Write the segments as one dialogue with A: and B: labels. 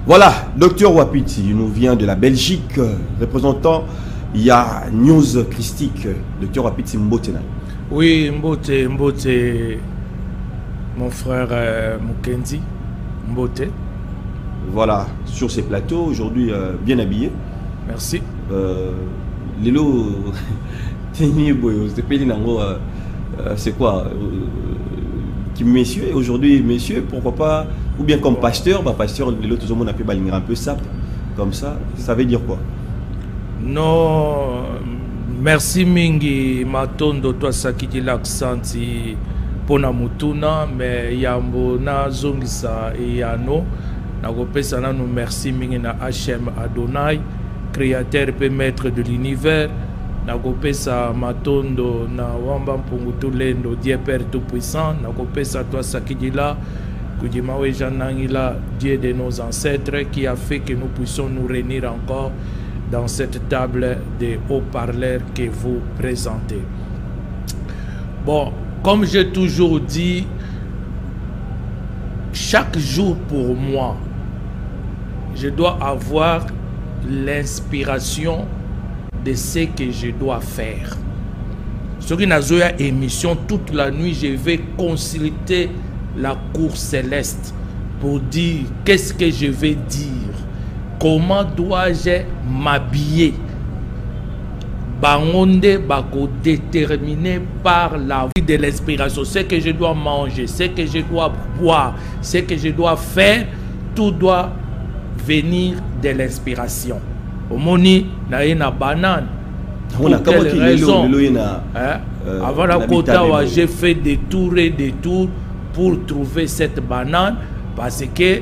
A: Voilà, docteur Wapiti, il nous vient de la Belgique, représentant, il y a News Christique, docteur Wapiti Mbotena.
B: Oui, Mbote, mon frère Mukendi, Mbote.
A: Voilà, sur ces plateaux, aujourd'hui bien habillé.
B: Merci.
A: Lilo, c'est quoi messieurs, aujourd'hui, messieurs, pourquoi pas, ou bien comme pasteur, pasteur, Lilo, tout le monde a fait balingra un peu sap, comme ça veut dire quoi?
B: Non, merci Mingi, Matondo, toi, ça qui dit l'accent, Pona Mutuna, mais Yambo, na Zongisa et Yano, na nous merci Mingi na Hachem Adonai, créateur et maître de l'univers. Nakopesa Matondo na Wamba Mpungutulendo Dieu Père Tout-Puissant. Nakopesa toi Sakidila Kudimawe Janangila, Dieu de nos ancêtres, qui a fait que nous puissions nous réunir encore dans cette table de haut-parleurs que vous présentez. Bon, comme j'ai toujours dit, chaque jour pour moi, je dois avoir l'inspiration de ce que je dois faire. Sur une émission, toute la nuit, je vais consulter la cour céleste pour dire qu'est-ce que je vais dire, comment dois-je m'habiller. Bangonde bako déterminé par la vie de l'inspiration, ce que je dois manger, ce que je dois boire, ce que je dois faire, tout doit venir de l'inspiration. Omoni na ina banane. Pour quelle raison? Avant la quota, j'ai fait des tours et des tours pour trouver cette banane, parce que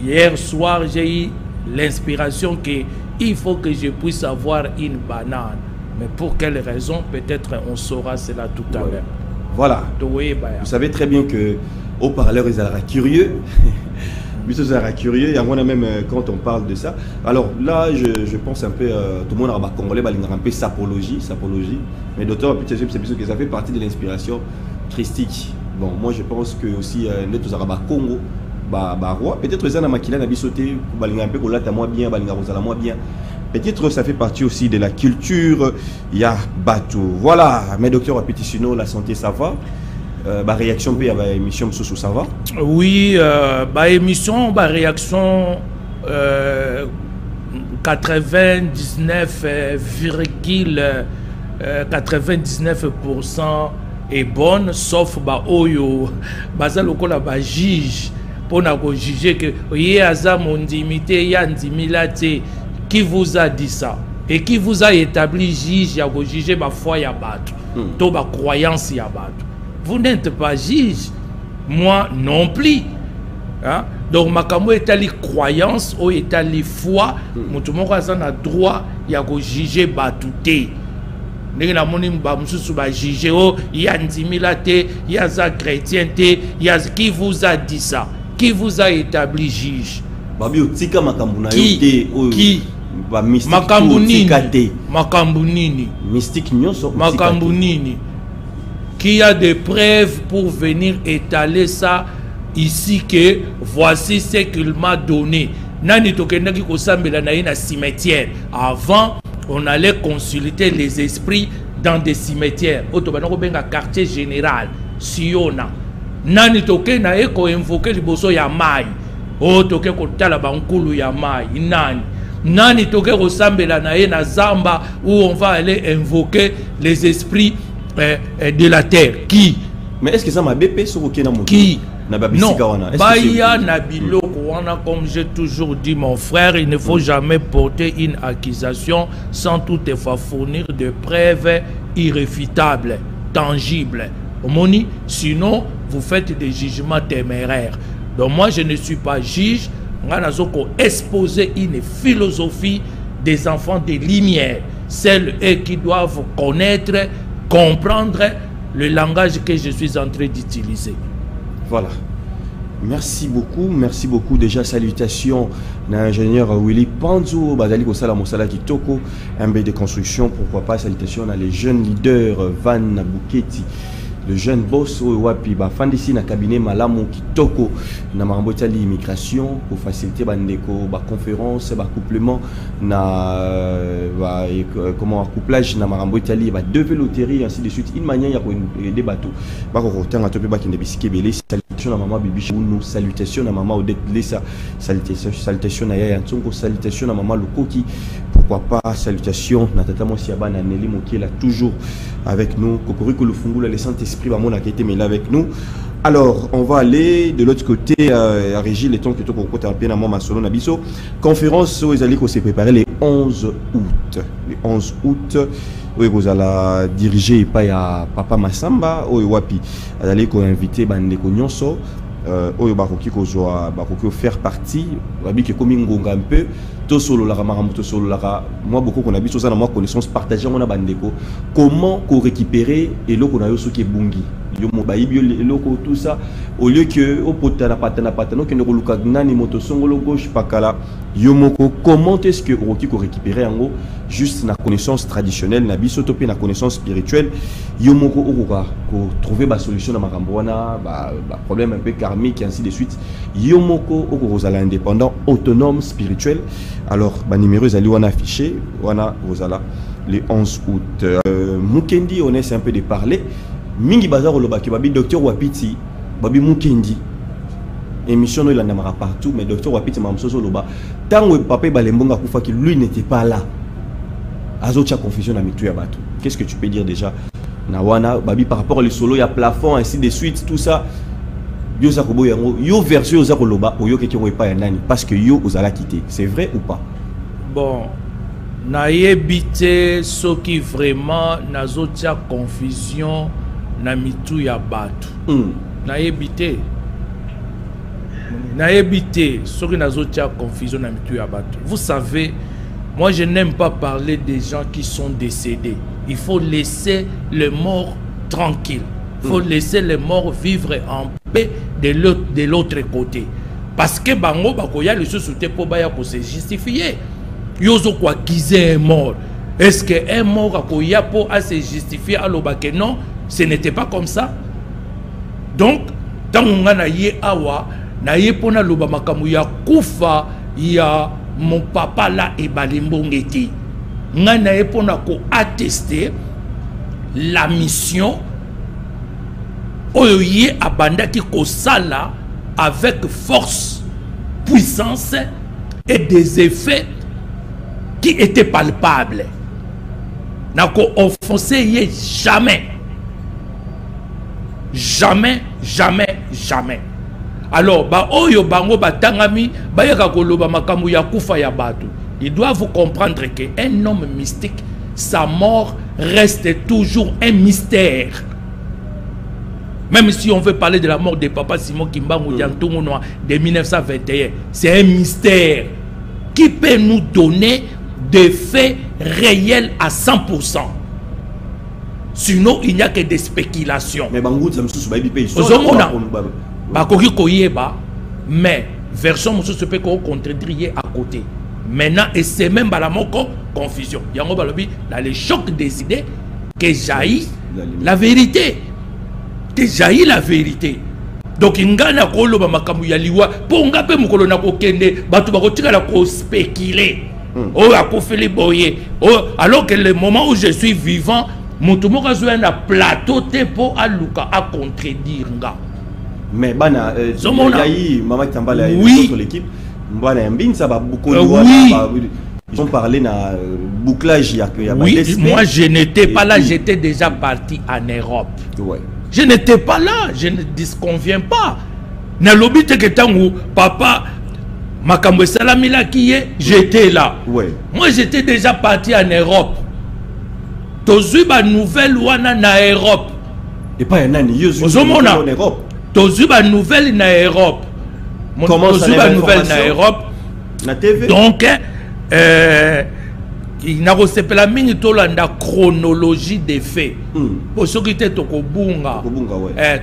B: hier soir j'ai eu l'inspiration qu'il faut que je puisse avoir une banane. Mais pour quelle raison? Peut-être on saura cela tout à l'heure.
A: Voilà. Vous savez très bien que haut-parleur, ils sont curieux. Curieux, et on a même quand on parle de ça. Alors là, je pense un peu, tout le monde a congolais, un peu sapologie, mais docteur, c'est que ça fait partie de l'inspiration christique. Bon, moi je pense que aussi, les Arabes Congo, roi, peut-être que ça n'a pas sauté, un peu moins bien, moins bien. Peut-être ça fait partie aussi de la culture, il y a Batou. Voilà, mais docteur Apetitino, la santé ça va. Réaction puis à émission sous ça va? Oui,
B: émission réaction 99,99% est bonne, sauf oyo bazalokola juge pour juger que yé mon dimité yandimilate. Qui vous a dit ça? Et qui vous a établi juge ya juger ba foi ya bato to ba croyance ya bato? Vous n'êtes pas juge, moi non plus. Hein? Donc, makambo est ali croyance ou est ali foi, mutumoko azana droit ya ko juger batouté. Ndenge na moni ba mususu ba juger o ya ndimila te, ya za chrétien te, ya qui vous a dit ça? Qui vous a établi juge?
A: Babi otika makambo na yo te o
B: qui
A: ba mystique te.
B: Makambo nini?
A: Mystique nyonso
B: makambo nini? Qui a des preuves pour venir étaler ça ici que voici ce qu'il m'a donné. Nani tokendaki kosambela na ina cimetière. Avant, on allait consulter les esprits dans des cimetières. Otobanako benga quartier général, Siona. Nani toke na eko invoquer liboso ya mai. Otoke kotala bankulu ya mai. Nani toke kosambela na ina zamba où on va aller invoquer les esprits de la terre. Qui?
A: Mais est-ce que ça m'a bépé sur aucun monde?
B: Qui? Non. Baya Nabiloko, comme j'ai toujours dit, mon frère, il ne faut jamais porter une accusation sans toutefois fournir de preuves irréfutables, tangibles. Sinon, vous faites des jugements téméraires. Donc moi, je ne suis pas juge. On exposer une philosophie des enfants des Lumières, celles qui doivent connaître, comprendre le langage que je suis en train d'utiliser.
A: Voilà. Merci beaucoup. Déjà, salutations à l'ingénieur Willy Panzo, Bazali Kosala Mosala Kitoko, MB de construction, pourquoi pas, salutations à les jeunes leaders Van Buketi, le jeune boss wapi ba fandisi na cabinet malamu kitoko na marambo tali immigration pour faciliter bandeko ba conférence ba couplement na comment couplage na marambo tali ba deux loterie ainsi de suite une manière ya ko aider bateau ba ko tanga to pe ba kende bisike belé salutation na maman bibi nous salutation na maman Odette Lessa salutation na ya ntsongo salutation na maman Lokoki pourquoi pas salutation na tata Mosiaba na Nelly Mokiela toujours avec nous Kokoriko le Fungula le Saint-Esprit Bamona qui était mais là avec nous. Alors on va aller de l'autre côté à Régis les temps que tu côté bien à moi solo na biso conférence aux alliés qu'on s'est préparé les 11 août. Les 11 août oui vous allez diriger pas ya Papa Massamba ou wapi allez qu'on inviter bandeko nyonso oyo bakoki kozwa bakoki faire partie babi ke komi ngonga un peu to solo la marambo to solo la moi beaucoup qu'on a biso ça na moi connaissance partager on a bandeko comment ko récupérer et loko na yo soki bungi yo mo bayibi loko tout ça au lieu que au potana patana que ne koluka nani moto songolo gauche pakala yo moko comment est-ce que oki ko récupérer en gros juste na connaissance traditionnelle na biso to pe na connaissance spirituelle yo moko okoka ko trouver ba solution na marambo wana ba problème un peu karmique et ainsi de suite yo moko okozala indépendant autonome spirituel. Alors ba numéro zali wana affiché wana ozala le 11 août Mukendi on essaie un peu de parler mingi bazar loba ke babi docteur Wapiti babi Mukendi émission no il en amara partout mais docteur Wapiti mamsoso loba tango papa balembonga kufa ki lui n'était pas là azocha confusion na mitu ya bato. Qu'est-ce que tu peux dire déjà na wana babi par rapport au solo ya plafond ainsi de suite tout ça yo za kobo yango yo version za koloba oyo keke ko pa ya nani parce que yo ozala quitter c'est vrai ou pas?
B: Bon na yebite ce qui vraiment nazotia confusion na mitu ya bato na yebite ce qui nazotia confusion na mitu ya bato. Vous savez, moi je n'aime pas parler des gens qui sont décédés. Il faut laisser les morts tranquilles. Il faut laisser les morts vivre en paix de l'autre côté. Parce que bango bakoya le sous-souté pour baya pour se justifier. Yozo quoi qu'ils un mort. Est-ce qu'un mort akoya pour se justifier à l'obake? Non, ce n'était pas comme ça. Donc, tant on a yé awa, na yé pona loba makamu ya kufa ya mon papa là et balimbongeti. Ngana yé pona ko attester la mission oyoye abandaki kosala avec force, puissance et des effets qui étaient palpables. Nako offensé yé jamais. Jamais, jamais, jamais. Alors, ba oyo bango batangami, ba yaka koloba makamu ya kufa ya batu. Ils doivent comprendre qu'un homme mystique, sa mort reste toujours un mystère. Même si on veut parler de la mort de Papa Simon Kimbangu de 1921, c'est un mystère qui peut nous donner des faits réels à 100%. Sinon, il n'y a que des spéculations. Mais version se peut contredire à côté. Maintenant, et c'est même la confusion. Il y a dans les chocs des idées que jaillit la vérité. Que jaillit la vérité. Donc, il y a spéculer. Alors que le moment où je suis vivant, mon plateau pour à contredire.
A: Mais bana Maman Tambala
B: oui.
A: L'équipe ça va beaucoup
B: oui.
A: Ils ont parlé de bouclage
B: oui, moi je n'étais pas là, j'étais déjà parti en Europe.
A: Ouais.
B: Je n'étais pas là, je ne disconviens pas. Na lobi te ketangu papa makambo salamila qui est, j'étais là.
A: Ouais.
B: Moi j'étais déjà parti en Europe. Tozuba nouvelle wana na Europe.
A: Et pas un an,
B: en Europe. Tozuba nouvelle na Europe.
A: Comment ça na
B: nouvelle na Europe.
A: Na TV.
B: Donc il n'a reçu la mini tolanda chronologie des faits. Pour ceux qui étaient au Kobunga.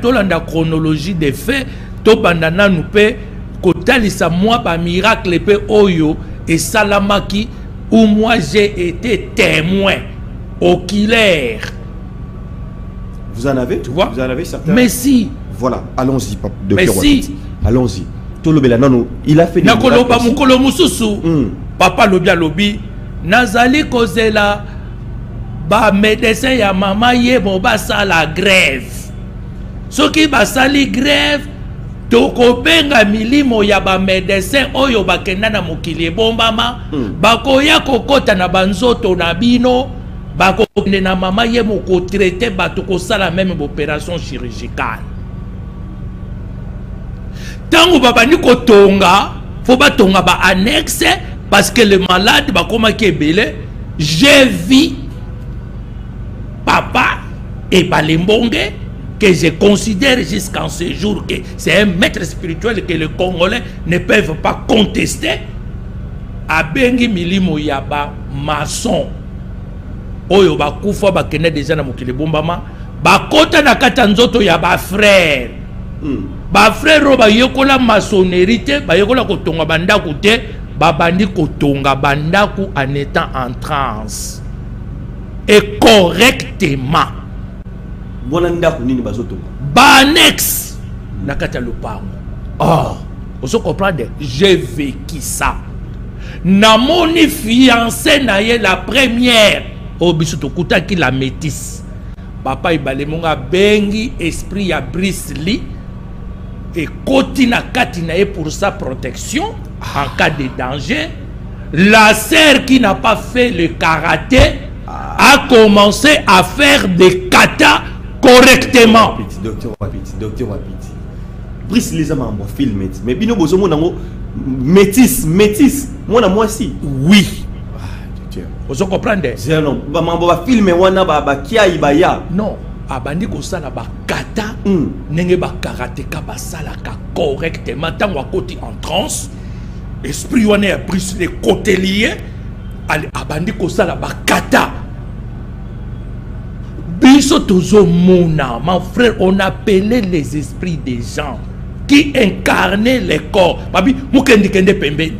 B: Tolanda chronologie des faits. To bandana nous pe kotalisa moi ba miracle pe oyo et salamaki où moi j'ai été témoin oculaire.
A: Vous en avez?
B: Tu vois?
A: Vous en avez certains?
B: Mais si.
A: Voilà, allons-y,
B: Mais si.
A: Allons-y. Non, il a fait des
B: Nakoloba mukolo mususu. Papa lobia lobi. Nazali kozela. Ba médecin ya mama ye mo basa la grève. Soki basali grève. Toko benga milimo ya ba médecin oyo bakenda na mokili bombama. Bakoya kokota na banzoto na bino. Bakokende na mama ye moko traiter bato ko sala même opération chirurgicale. Tango babani ko tonga, faut ba tonga ba annexe parce que le malade ba koma ki ebele. J'ai vu papa et Balembonge que je considère jusqu'en ce jour que c'est un maître spirituel que les Congolais ne peuvent pas contester. Abengi milimo yaba maçon. Oyo ba kufa ba kene déjà na mokili bombama ba kota na kata nzoto ya ba frère. Ba frère ba yokola maçonnerie te, ba yokola kotonga bandaku te, ba bandi kotonga bandaku en étant en transe. Et correctement.
A: Bonandaku nini bazotonga.
B: Ba annexe na kata lupango. Oh, vous comprenez? J'ai vécu ça. Na moni fiancé na ye la première. Obisu tokuta ki la métisse. Papa Ibalemonga bengi esprit ya Bruce Lee et kotina katina ye pour sa protection en cas de danger. La sœur qui n'a pas fait le karaté a commencé à faire des katas correctement.
A: Docteur Wapiti. Bruce Lee a un film mais bino bozo monango métisse moi si.
B: Oui. Vous comprenez? Non, abandi ko sala ba kata nenge ba karateka ba sala ka correctement tant wakoti en transe esprit wane a pris les côtés liés abandi ko sala ba kata biso tozo mona mon frère on appelait les esprits des gens qui incarnaient les corps babi mukendi kende pembe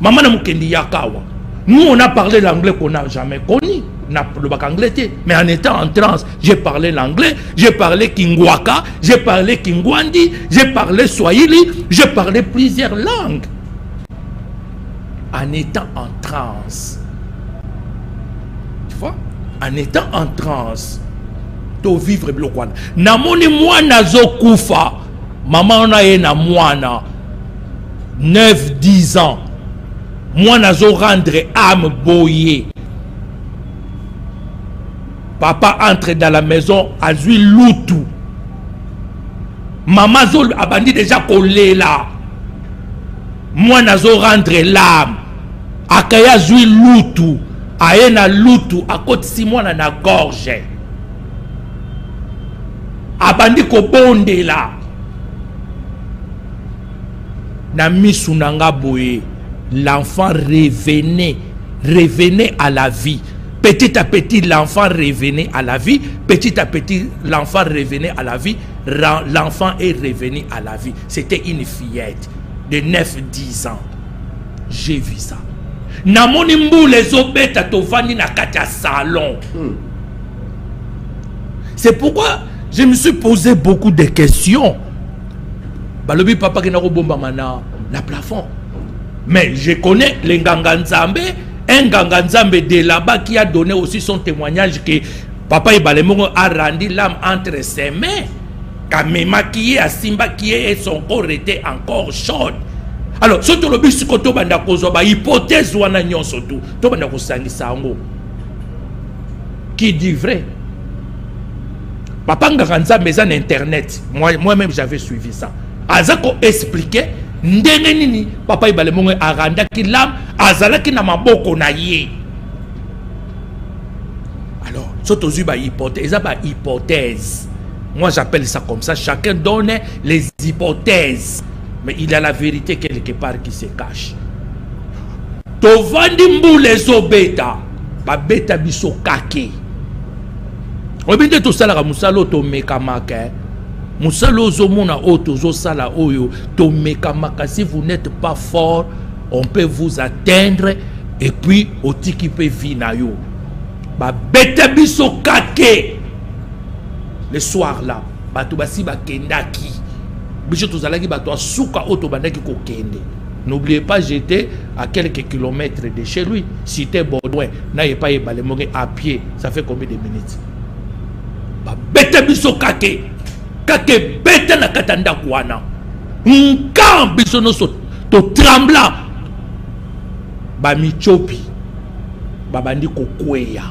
B: maman na mukendi yakawa. Nous, on a parlé l'anglais qu'on n'a jamais connu. On a le bac anglais, mais en étant en transe, j'ai parlé l'anglais, j'ai parlé Kingwaka, j'ai parlé Kingwandi, j'ai parlé Swahili, j'ai parlé plusieurs langues. En étant en transe. Tu vois? En étant en transe. To vivre blokwana. Namoni mwana zo kufa. Maman on a na mwana 9-10 ans. Moi, je rendre âme boyée. Papa entre dans la maison, a joué loutou. Maman a bandi déjà collé là. Moi, je rendre l'âme. Akaya joué loutou. Aena loutou. A côté si moi, na gorge. A bandi ko bonde là. Na misu nanga boye. L'enfant revenait à la vie. Petit à petit, l'enfant revenait à la vie. Petit à petit, l'enfant revenait à la vie. L'enfant est revenu à la vie. C'était une fillette de 9-10 ans. J'ai vu ça. Namonimbu les obètes tovani na kata salon. C'est pourquoi je me suis posé beaucoup de questions. Balobi papa qui n'a pas bomba mana la plafond. Mais je connais les Nganganzambe, un Nganganzambe de là-bas qui a donné aussi son témoignage que Papa Ibalemongo a rendu l'âme entre ses mains. Kamema qui est à Simba qui est son corps était encore chaud. Alors, surtout le but que tu banda kozoba hypothèse wana nyonso tout. Tu banda kosangisa ngo. Qui dit vrai? Papa Nganganzambe en internet. Moi-même j'avais suivi ça. Azako expliquait ndenge nini papa Ibalemongo aranda ki l'âme azalaki na maboko na ye. Alors surtout hypothèse. Moi j'appelle ça comme ça, chacun donne les hypothèses mais il y a la vérité quelque part qui se cache. Tovandi mbule zo beta ba beta biso kake obinde to sala ka musalo to mekamaka Musalo zomona oto zo sala oyo to mekamaka. Si vous n'êtes pas fort, on peut vous atteindre et puis otiki peut vina yo. Ba beta biso kake. le soir là bato basi bakendaki biso tozalaki bato asuka oto bandaki kokende. N'oubliez pas, j'étais à quelques kilomètres de chez lui. Si c'était Baudouin, n'ayez pas ébalé à pied. Ça fait combien de minutes? Bête biso kake. Kake bête na katanda kwana. Nkam biso no so to trembla. Ba michopi. Babandi kokweya.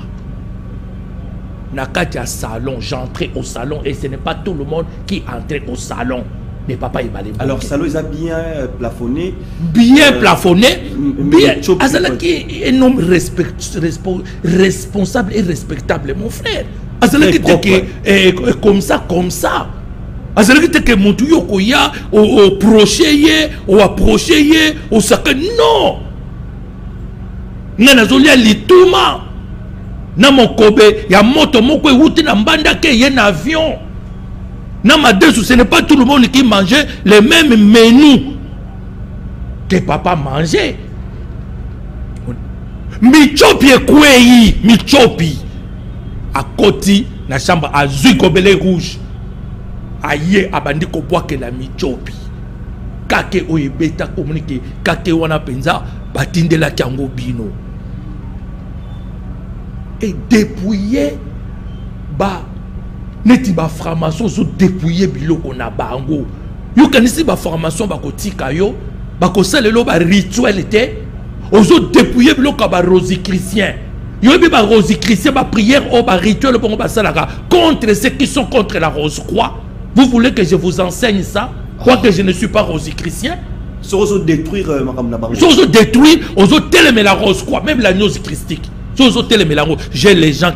B: Na katia salon, j'entrais au salon et ce n'est pas tout le monde qui entrait au salon. Mais papa il balé.
A: Alors salon ils a bien plafonné.
B: Bien plafonné. Bien. Azalaki un homme responsable et respectable, mon frère. Azalaki que comme ça. Azalaki que montu yokoya au procher au approcher au sac non. Nana zolia lituma. Na mokobe ya moto moko wuti na mbanda ke yen avion. Ce n'est pas tout le monde qui mangeait les mêmes menus que papa mangeait. Michopi ekweyi, michopi. À côté, na chambre à Zukobele rouge. Aye abandi ko boire que la michopi. Kake oyebeta communiquer, kake wana penza batindela kango bino. Et dépouiller ba neti ba formation zo dépouiller biloko na bango. Yo kanisi ba formation ba kotika yo, ba ko salelo ba rituel te, ozo dépouiller biloko ba rosichristien. Yo bi ba rosichristien ba prière o ba rituel bon ba salaka contre ceux qui sont contre la rose croix. Vous voulez que je vous enseigne ça? Quoi que je ne suis pas rosichristien?
A: Ozo détruire madame na bango.
B: Ozo détruire, ozo télémer la rose croix, même la gnose christique. J'ai les gens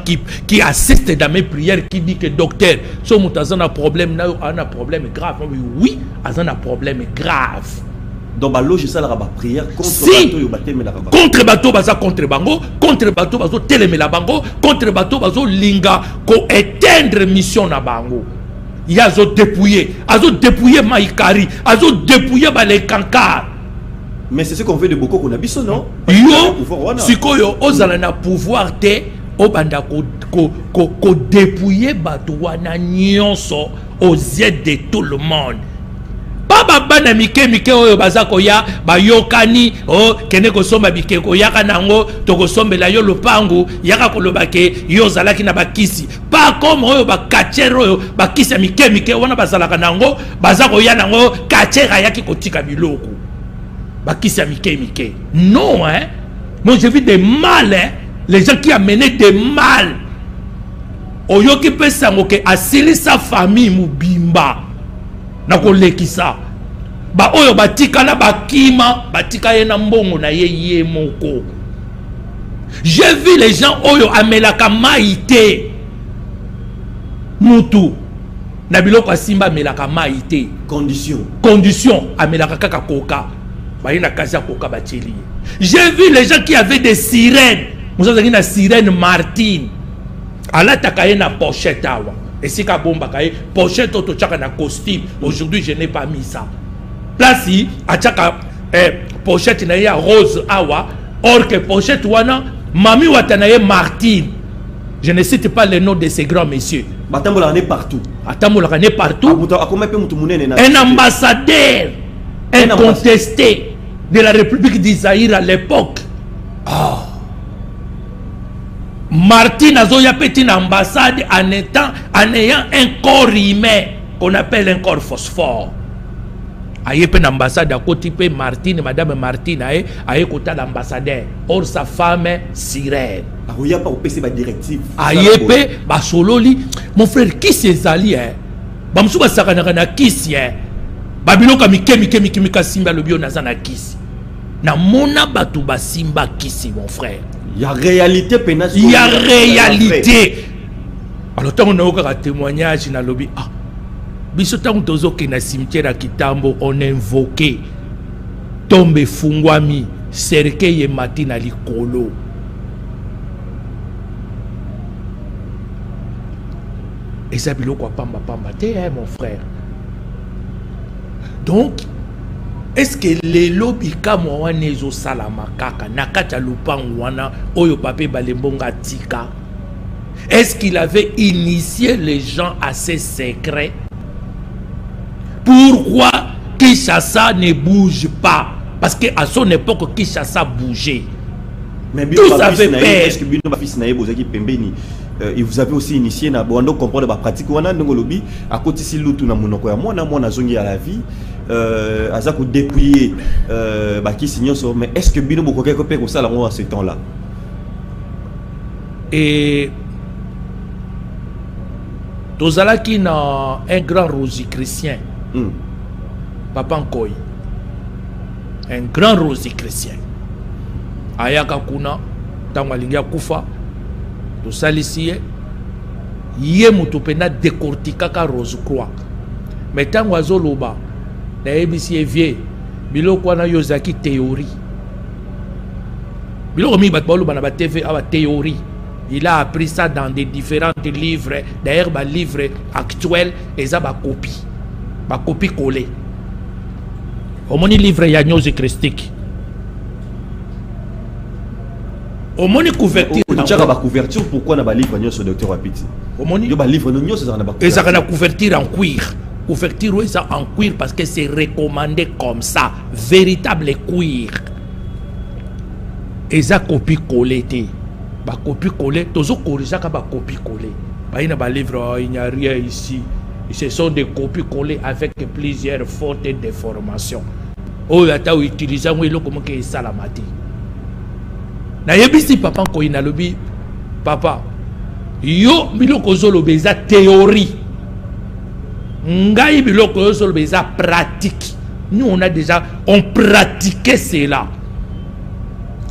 B: qui assistent dans mes prières qui disent que docteur, si vous avez un problème, un problème grave. Oui, vous avez un problème grave.
A: Donc, je sais la prière
B: contre bateau, contre bango, contre bateau, bazo télémé la bango, contre bateau, bazo linga, ko éteindre mission na bango. Il y a zo dépouiller, maïkari, azo dépouiller les cancars.
A: Mais c'est ce qu'on fait de beaucoup qu'on a biso, non?
B: Yo, si koyo ozala na pouvoir te, obanda ko dépouiller batouana nyonso aux yeux de tout le monde. Baba bana mike oyo bazako ya bayokani o kene ko somba bike ko yaka nango to ko sombela yo lopangu yaka ko lobake yo zalaki na bakisi pas comme oyo bakachero oyo bakisi mike wana bazalaka nango bazako ya nango kachera yaki kotika biloko. Non, hein. Moi, j'ai vu des mal, hein. Les gens qui ont mené des mal. Oyo qui peut s'envoquer à sa famille, Moubimba. Nako lekisa. Ba oyo batika na bakima, batika ye na mbongo na ye moko. J'ai vu les gens oyo amelaka maïté. Mutu. Na biloko asimba amelaka maïté. Condition amelaka kaka koka. J'ai vu les gens qui avaient des sirènes. Nous avons une sirène Martine. Allah takaye na pochette awa. Et si ka bomba kaye pochette auto chaka na costume. Aujourd'hui je n'ai pas mis ça. Place yi a chaka pochette na ya rose awa. Or que pochette wana mami watanaye Martine. Je ne cite pas le nom de ces grands messieurs.
A: Batambola ne partout.
B: Atambola ne partout. Un ambassadeur incontesté de la République d'Isaïr à l'époque. Martine Azoya Petite ambassade en ayant un corps humain qu'on appelle un corps phosphore. Aïe pe l'ambassade à côté pe Martine, madame Martine aïe côté l'ambassadeur. Or sa femme sirène.
A: Aïe pas au PC ba directive.
B: Aïe pe ba sololi. Mon frère qui c'est ali hein? Bamsou ba sakana na kisi hein? Babiloka mika simba le bio nazana kisi. Na mona batu ba simba kisi mon frère.
A: Il y a réalité pénale.
B: Il y a réalité. Alors tant on a aucun témoignage na lobby. Ah. Biso tant tozo ke na cimetière à Kitambo on invoqué tombe fungwami cercueil matina likolo. Et ça biloko pamba te mon frère. Donc, est-ce que les lobby comme Wanezo Salama Kaka, Nakata Lupan Wana, Oyo Pape Balembonga Tika, Est-ce qu'il avait initié les gens à ces secrets? Pourquoi Kinshasa ne bouge pas? Parce qu'à son époque, Kinshasa bougeait.
A: Mais tous avaient peur. Est-ce que Bino Bafis Naïe Bozaki Pembeni, vous avez aussi initié na boando comprendre la pratique wana ndongo lobi à côté si lutu na monoko ya mwana mwana zongi à la vie azako dépouiller baki signoso, mais est-ce que Bino Bokoke kopé comme ça là à ce temps-là?
B: Et tozalaki na un grand rosicrétien, Papa Nkoy, un grand rosicrétien. Ayaka kuna tango alingi akufa tosalisi ye mutu pena décortiquaka Rose Croix, mais tango azoloba na yebisi vie biloko wana yozaki théorie, biloko mi bat baloba na ba TV aba théorie. Il a appris ça dans des différents livres, d'ailleurs ba livre actuel et ça ba copie collée. Au moni livre ya news christique. Au moni couverture.
A: Couverture pourquoi na ba livre news docteur Wapiti?
B: Au moni
A: yo ba livre news ça na ba.
B: Et ça na couverture en cuir. Couverture oui ça en cuir parce que c'est recommandé comme ça, véritable cuir. Et ça copie collée. Ba copie collée, toujours corriger ka ba copie collée. Ba ina ba livre il n'y a rien ici. Ce sont des copies collées avec plusieurs fautes et déformations. Oh ya ta utiliser moi lo comment que ça la mati. Na yebisi papa ko ina lobi papa. Yo biloko zolo beza théorie. Ngai biloko zolo beza pratique. Nous on pratiquait cela.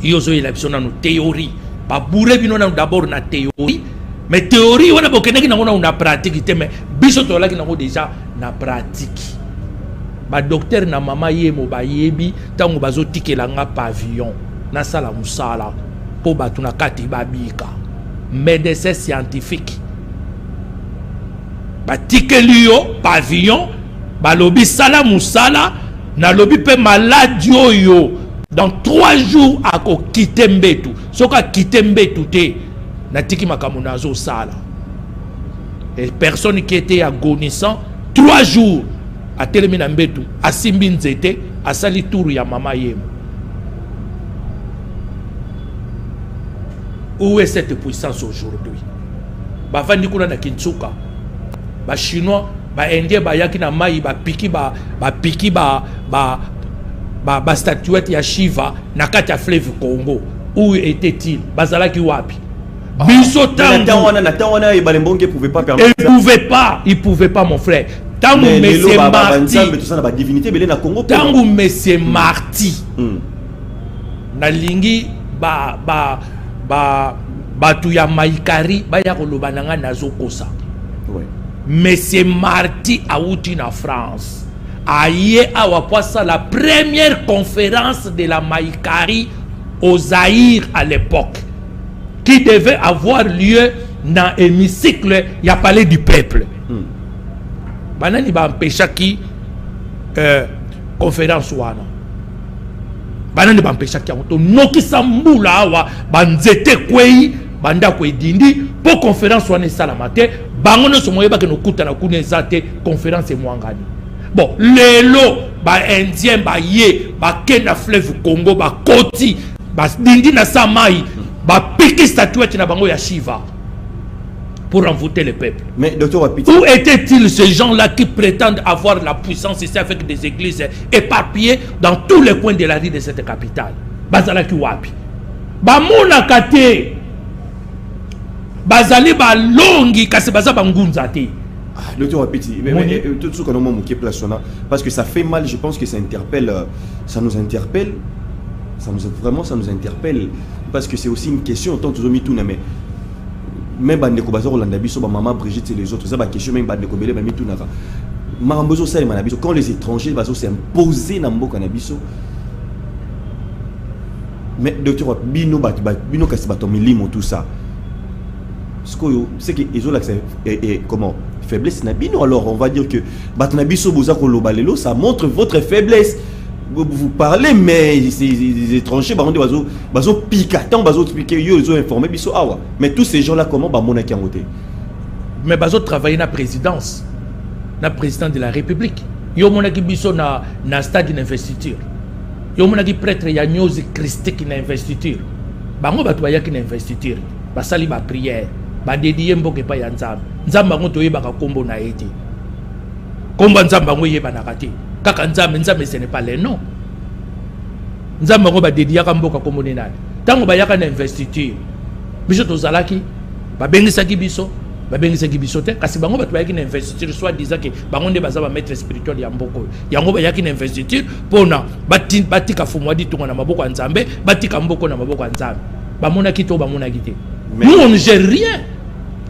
B: Yo zo il a besoin de théorie. Ba bourre bino na d'abord na théorie, mais théorie on a bokene na on a pratique mais biso to la ki na déjà na pratique. Ba docteur na mama yemo ba yebi tango bazo tikela nga pavillon na sala musala po batu na kati babika médecin scientifique ba tikeli yo pavillon ba lobi sala musala na lobi pe malade yo. Dans 3 jours, à quitter Mbetu. Ce qui a quitté Mbetu, Natiki Makamunazo Sala. Les personnes qui étaient agonisants, 3 jours, à Télémina Mbetu, à Simbin Zete, à Salitour ya Mama Yem. Où est cette puissance aujourd'hui? Bavandi kuna na Kintsuka. Ba Chinois, ba Indien, ba Yakina Mai, ba Piki, ba statuette ya Shiva na kati ya fleuve Congo. Où était-il? Bazalaki wapi? Biso tango
A: na Balembonge pouvait pas permettre.
B: Il pouvait pas mon frère. Tango Monsieur Marty. Tango Monsieur Marty. Na lingi batu ya Maikari ba ya koloba nanga nazokosa. Monsieur Marty a outi na France. Aïe Awapoisa, la première conférence de la Maïkari au Zaïre à l'époque, qui devait avoir lieu dans l'hémicycle, il y a parlé du peuple. Banani ba empêcha qui conférence wana. Banani ba empêcha qui on noki sambula awa banzete kwei banda kwe dindi pour conférence wana salamate bangono somoyeba ke no kuta na kuna ezate conférence mwangani. Bon, les lots, ba indien, ba ye, ba kena fleuve Congo, ba koti, ba dindi na samai, ba piki statuette na bango ya Shiva pour envoûter le peuple.
A: Mais docteur Wapiti,
B: où étaient-ils ces gens-là qui prétendent avoir la puissance ici avec des églises éparpillées dans tous les coins de la vie de cette capitale? Bazalaki wapi? Ba mona kate, bazali ba longi kasi baza bangunza te.
A: Docteur Wapiti, mais tout ce qu'on a manqué place parce que ça fait mal, je pense que ça interpelle, ça nous interpelle, vraiment ça nous interpelle parce que c'est aussi une question tant tous mis tout mais même bandeko bazaro landabiso ba maman Brigitte et les autres ça ba question même bandeko belé ba mis tout naka marambozo ça manabiso quand les étrangers bazo s'imposer na mboka na biso. Mais docteur bino kasi bato milimo tout ça c'est que ils ont l'accès et comment faiblesse nabino, alors on va dire que batnabiso boza kolobalelo ça montre votre faiblesse. vous parlez, mais les étrangers, ils ont piqué, ils ont informé, mais tous ces gens-là, comment ils ont voté?
B: Mais ils ont travaillé dans la présidence, dans le président de la République. Ils ont travaillé dans le stade d'investiture. Ils ont travaillé prêtre Yagnoz Christique dans l'investiture. Ils ont travaillé dans l'investiture. Ils ont sali ba prière. Ils ont dédié mboke pa ya nzambe. Nzambe ngo toyeba ka kombo na eti. Kombo nzambe ngo yeba na kati. Kaka nzambe ce n'est pas les noms. Nzambe ngo ba dédié ka mboka kombo nena. Tango ba yaka na investiture. Biso tozalaki ba bengisaki biso, ba bengisaki biso te kasi bango ba toyaki na investiture soit disant que bango nde baza ba maître spirituel ya mboko. Yango ba yaki na investiture pona batika fumwadi tunga na maboko ya nzambe, batika mboko na maboko ya nzambe. Ba monaki to ba monaki te. Nous, on ne gère rien.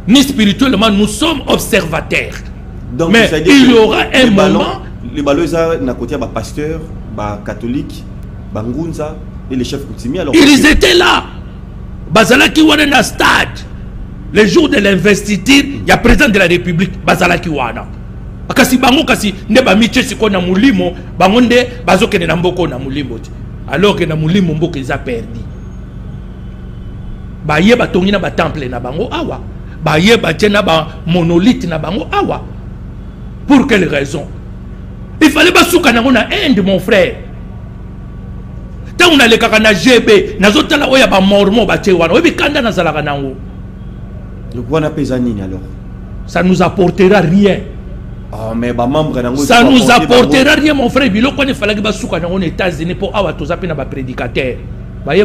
B: Ni spirituellement, nous sommes observateurs. Donc, mais il y aura un moment...
A: Les ballons, na côté ba pasteur, ba catholique, ba ngunza et les chefs coutumiers.
B: Ils étaient là. Bazalaki wana na stade. Le jour de l'investiture, il y a président de la République, Bazalaki wana. Kasi bango kasi ne ba miche siko na mulimo, bango nde bazoke na mboko na mulimo. Alors que na mulimo mboko ils a perdu. Ba ye ba tongi na ba temple na bango awa. Ba ye ba tena ba monolithe na bango awa. Pour quelle raison? Il fallait pas souka na Inde mon frère. Tant on a le kaka na GB, na zotala oya ba mormo ba tchewana. Obi kanda na zalaka nango.
A: Le quoi na pesani alors?
B: Ça nous apportera rien.
A: Oh mais ba membre nango.
B: Ça nous apportera rien mon frère. Bilo ko ne fallait ba souka na aux États-Unis pour awa tozapi na ba prédicateur. Mais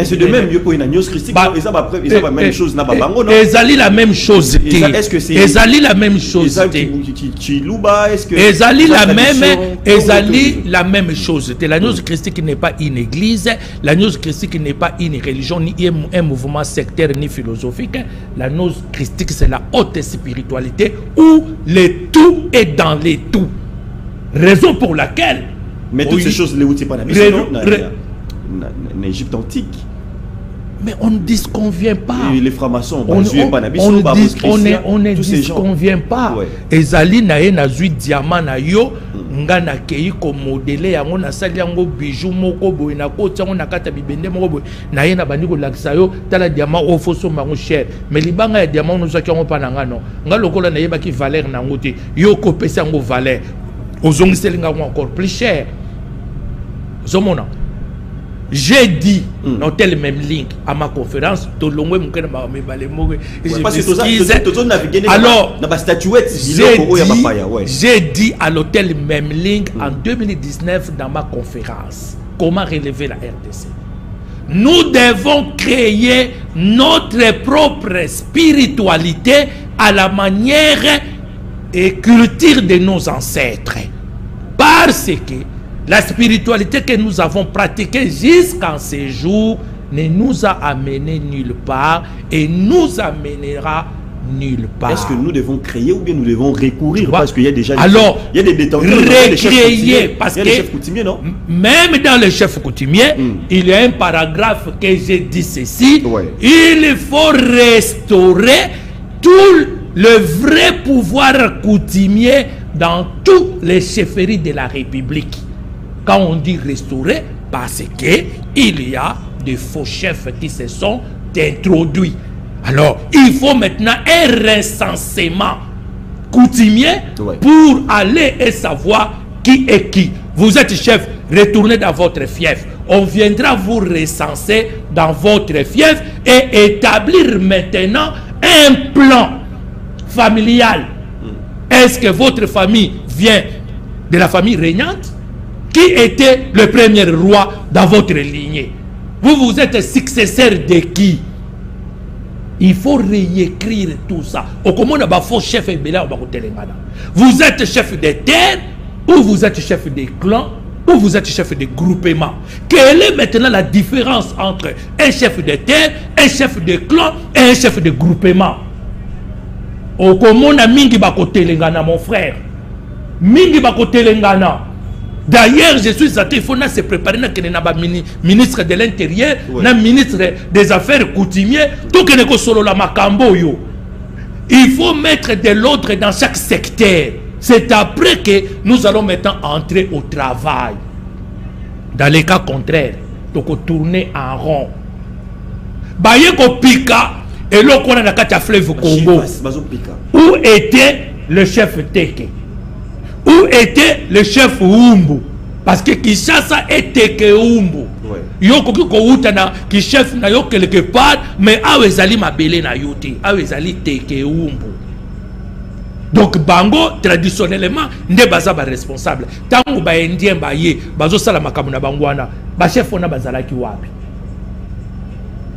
A: c'est de même lieu pour une agneuse christique. Ils ont la même chose.
B: Ils ont la même chose.
A: Est-ce que c'est...
B: Ils ont la même chose. Ils ont la même chose. L'agneuse christique n'est pas une église. L'agneuse christique n'est pas une religion, ni un mouvement sectaire, ni philosophique. L'agneuse christique, c'est la haute spiritualité où le tout est dans les tout. Raison pour laquelle...
A: Mais toutes ces choses, les outils pas en Égypte antique.
B: Mais on ne disconvient pas.
A: Et les francs-maçons,
B: on ne disconvient pas. Ezali na ye na zui diamant na yo, nga na kei ko modele yango na sali yango bijou moko boy na ko tsango na kata bibende moko boy na ye na bandi ko lakisa yo tala diamant o foso mango cher. Mais libanga ya diamant no zaki yango pa na ngano. Nga lokola na yeba ki valeur na ngote. Yo ko pesa yango valeur. Ozongiseli nga encore plus cher. Zomona. J'ai dit dans tel même link à ma conférence, alors j'ai dit à l'hôtel même link en 2019 dans ma conférence comment relever la RDC. Nous devons créer notre propre spiritualité à la manière et culture de nos ancêtres, parce que la spiritualité que nous avons pratiquée jusqu'en ces jours ne nous a amené nulle part et nous amènera nulle part.
A: Est-ce que nous devons créer ou bien nous devons recourir parce qu'il y a déjà
B: il y a des détenteurs, recréer parce que chefs coutumiers, non? Même dans les chefs coutumiers, il y a un paragraphe que j'ai dit ceci, il faut restaurer tout le vrai pouvoir coutumier dans toutes les chefferies de la République. Quand on dit restaurer, parce que il y a des faux chefs qui se sont introduits. Alors, il faut maintenant un recensement coutumier pour aller et savoir qui est qui. Vous êtes chef, retournez dans votre fief. On viendra vous recenser dans votre fief et établir maintenant un plan familial. Est-ce que votre famille vient de la famille régnante? Qui était le premier roi dans votre lignée? Vous êtes successeur de qui? Il faut réécrire tout ça. Vous êtes chef de terre, ou vous êtes chef de clan, ou vous êtes chef de groupement. Quelle est maintenant la différence entre un chef de terre, un chef de clan et un chef de groupement? Okomona mingi bakotelengana mon frère. Mingi bakotelengana. D'ailleurs, je suis athée, il faut se préparer na ministre de l'Intérieur, na ministre des Affaires coutumières, tout que ne solo la makambo yo. Il faut mettre de l'ordre dans chaque secteur. C'est après que nous allons maintenant entrer au travail. Dans les cas contraires, donc tourner en rond. Baye ko pika et l'on a na kata fleuve Congo. Où était le chef Teke? Où était le chef Umbu? Parce que Kinshasa est Teke Umbu. Yoko ko utana ki chef na yo quelque part, mais awezali mabele na yote, awezali Teke Umbu. Donc bango traditionnellement nde baza ba responsable. Tango ba indien ba ye, bazo sala makamuna bangwana, ba chef ona bazalaki wapi?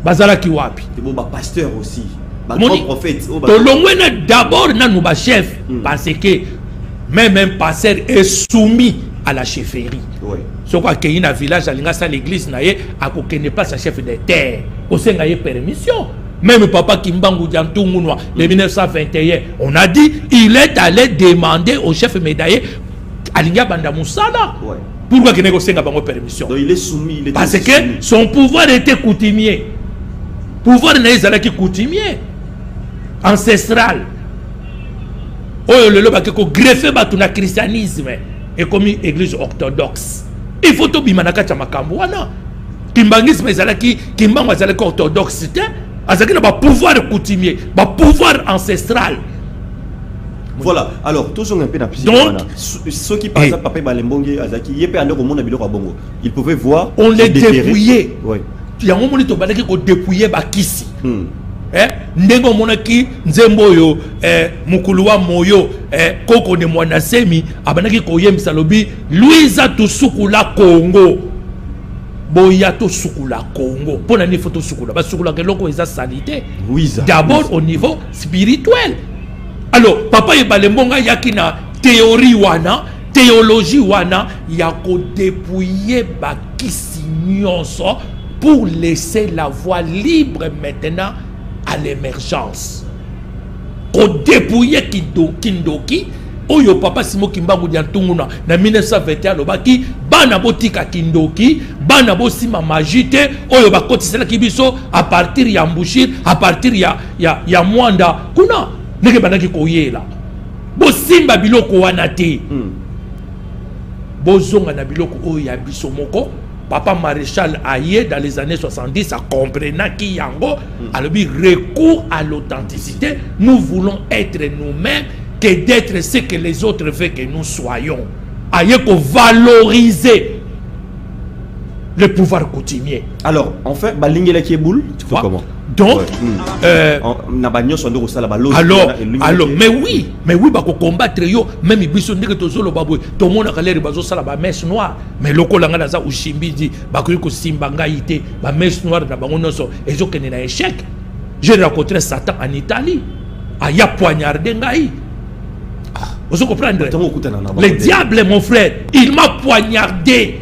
B: Bazalaki wapi?
A: C'est bon ba pasteur aussi. Ba prophète.
B: Tolongwena d'abord na nous ba chef parce que même pasteur est soumis à la chefferie. Oui. Ce quoi qu'il y a un village à l'église na ye, a ko n'est pas sa chef de terre. Au senga ye permission. Même papa Kimbangu Diantungunwa, en 1921, on a dit il est allé demander au chef médaillé Alinga Banda Moussala. Ouais. Pourquoi qu'il n'ait pas permission?
A: Donc il est soumis.
B: Parce que son pouvoir était coutumier. Pouvoir n'est pas coutumier. Ancestral. Oh, le lobby qui greffé le christianisme et comme église orthodoxe. Il faut tout bimanaka chamakambuana. Kimbangisme ezalaki, Kimbangu ezalaki orthodoxité. Azaki na ba pouvoir coutumier, ba pouvoir ancestral.
A: Voilà. Alors, tous sont un peu dans
B: donc,
A: ceux qui passent à Papa Balembongue, Azaki, yépe ande au monde à Biloko Bongo. Ils pouvaient voir.
B: On les dépouillait.
A: Oui.
B: Il y a un moment où on dépouillait Bakisi. Ndengo monaki nzemboyo mukuluwa moyo koko ne mwana semi abanaki koyem salobi Louisa Tusukula Congo. Boyato Sukula Congo. Pour la photo Sukula. Parce que Sukula Keloko est sa salité. D'abord au niveau spirituel. Alors, papa et Balembonga yakina théorie wana, théologie wana, yako dépouiller bakisi nyonso pour laisser la voie libre maintenant à l'émergence. Ko dépouiller Kindoki. Oyo papa Simo Kimbangu Diantunguna na 1921 lobaki bana botika Kindoki bana bosima majite oyo bakotisela kibiso à partir ya Mbushir à partir ya Mwanda kuna neke banaki koyela bosimba biloko wana te bozonga na biloko oyo ya biso moko. Papa Maréchal Aye dans les années 70 a compris qui yango alobi recours à l'authenticité. Nous voulons être nous-mêmes que d'être ce que les autres veulent que nous soyons. Aïe qu'on valoriser le pouvoir coutumier.
A: Alors, en fait, balingela qui est boule, tu vois comment?
B: Donc, alors, mais oui, bah combattre yo, même biso ndeke tozolo babwe, tout le monde a l'air bazo sala ba mèche noire, mais loko langa na za ushimbi di, ba ko simba ngaite, ba mèche noire na bango noso, et zo kene na échec. J'ai rencontré Satan en Italie, aya poignardé ngai. Vous comprenez? Le diable, mon frère, il m'a poignardé.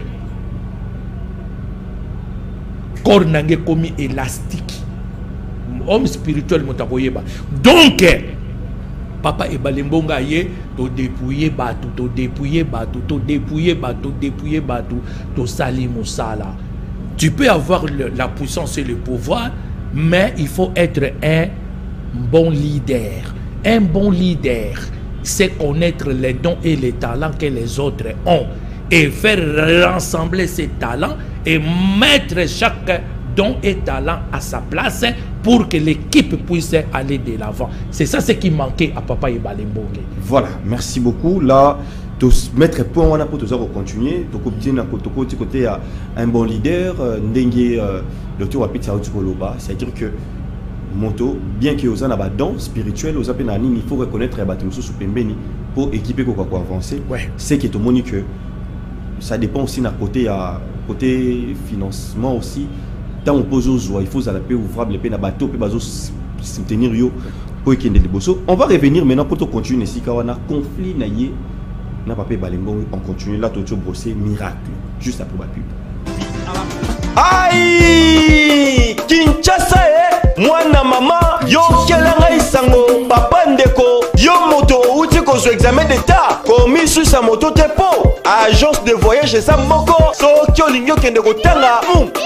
B: Corps n'angé commis élastique. Homme spirituel, mon taboyeba. Donc, papa et Balembonga ye, to dépouiller batou, to dépouiller batou, to dépouiller batou, dépouiller batou, to sali moussala. Tu peux avoir la puissance et le pouvoir, mais il faut être un bon leader. Un bon leader, c'est connaître les dons et les talents que les autres ont et faire rassembler ces talents et mettre chaque don et talent à sa place pour que l'équipe puisse aller de l'avant. C'est ça ce qui manquait à Papa et Balembongue.
A: Voilà, merci beaucoup. Là, mettre point on a pour continuer. Donc côté un bon leader, docteur Wapit Saoutskoloba, c'est-à-dire que Moto, bien que vous en avez don spirituel, vous avez il faut reconnaître pour équiper quoi avancer. C'est que tout le monde que ça dépend aussi d'un côté financement aussi. Tant on pose aux joies, il faut à la paix ouvrable, les peines à bateau, puis soutenir yo pour qu'il y ait des bossos. On va revenir maintenant pour continuer ici car on a conflit naïe, n'a pas payé Balembongue, on continue là tout brosser miracle juste après la pub.
C: Aïe Kinshasa mwana mama yo kelanga isango papa ndeko yo moto uti ko examen d'état komi susa moto tepo agence de voyage sa moko so kyo lingyo kende kotanga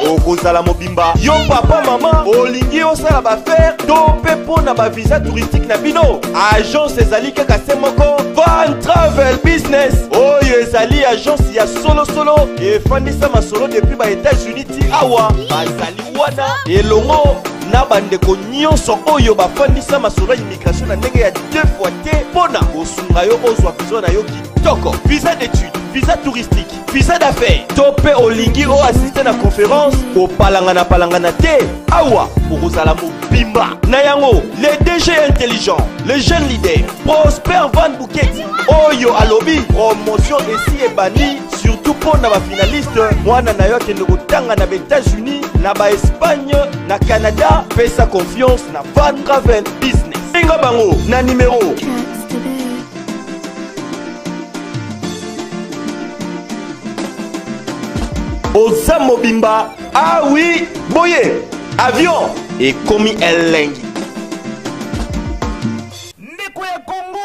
C: okozala mobimba. Yo papa mama olingi osala ba faire to pe pona ba visa touristique na bino. Agence ezali kaka se moko Van Travel Business. Oyo ezali agence ya solo efandisa masolo depuis ba États-Unis ti awa bazali wana elongo na bandeko nyonso oyo bafandisa masolo ya immigration na ndenge ya 2 fois te pona kosunga yo ozwa visa na yo kitoko. Visa d'études, visa touristique, visa d'affaires. Topé olingi o assister na conférence o palangana te awa okozala mobimba na yango. Les DG intelligents, les jeunes leaders, Prosper Van Buketi oyo alobi promotion ici et bani surtout pour na ba finaliste mwana na yo kende kotanga na États-Unis na ba Espagne na Canada. Fais sa confiance na Van Travel Business. Inga bango na numéro Oza mobimba. Ah oui, boye avion et komi elengi.
D: Ndeko ya Congo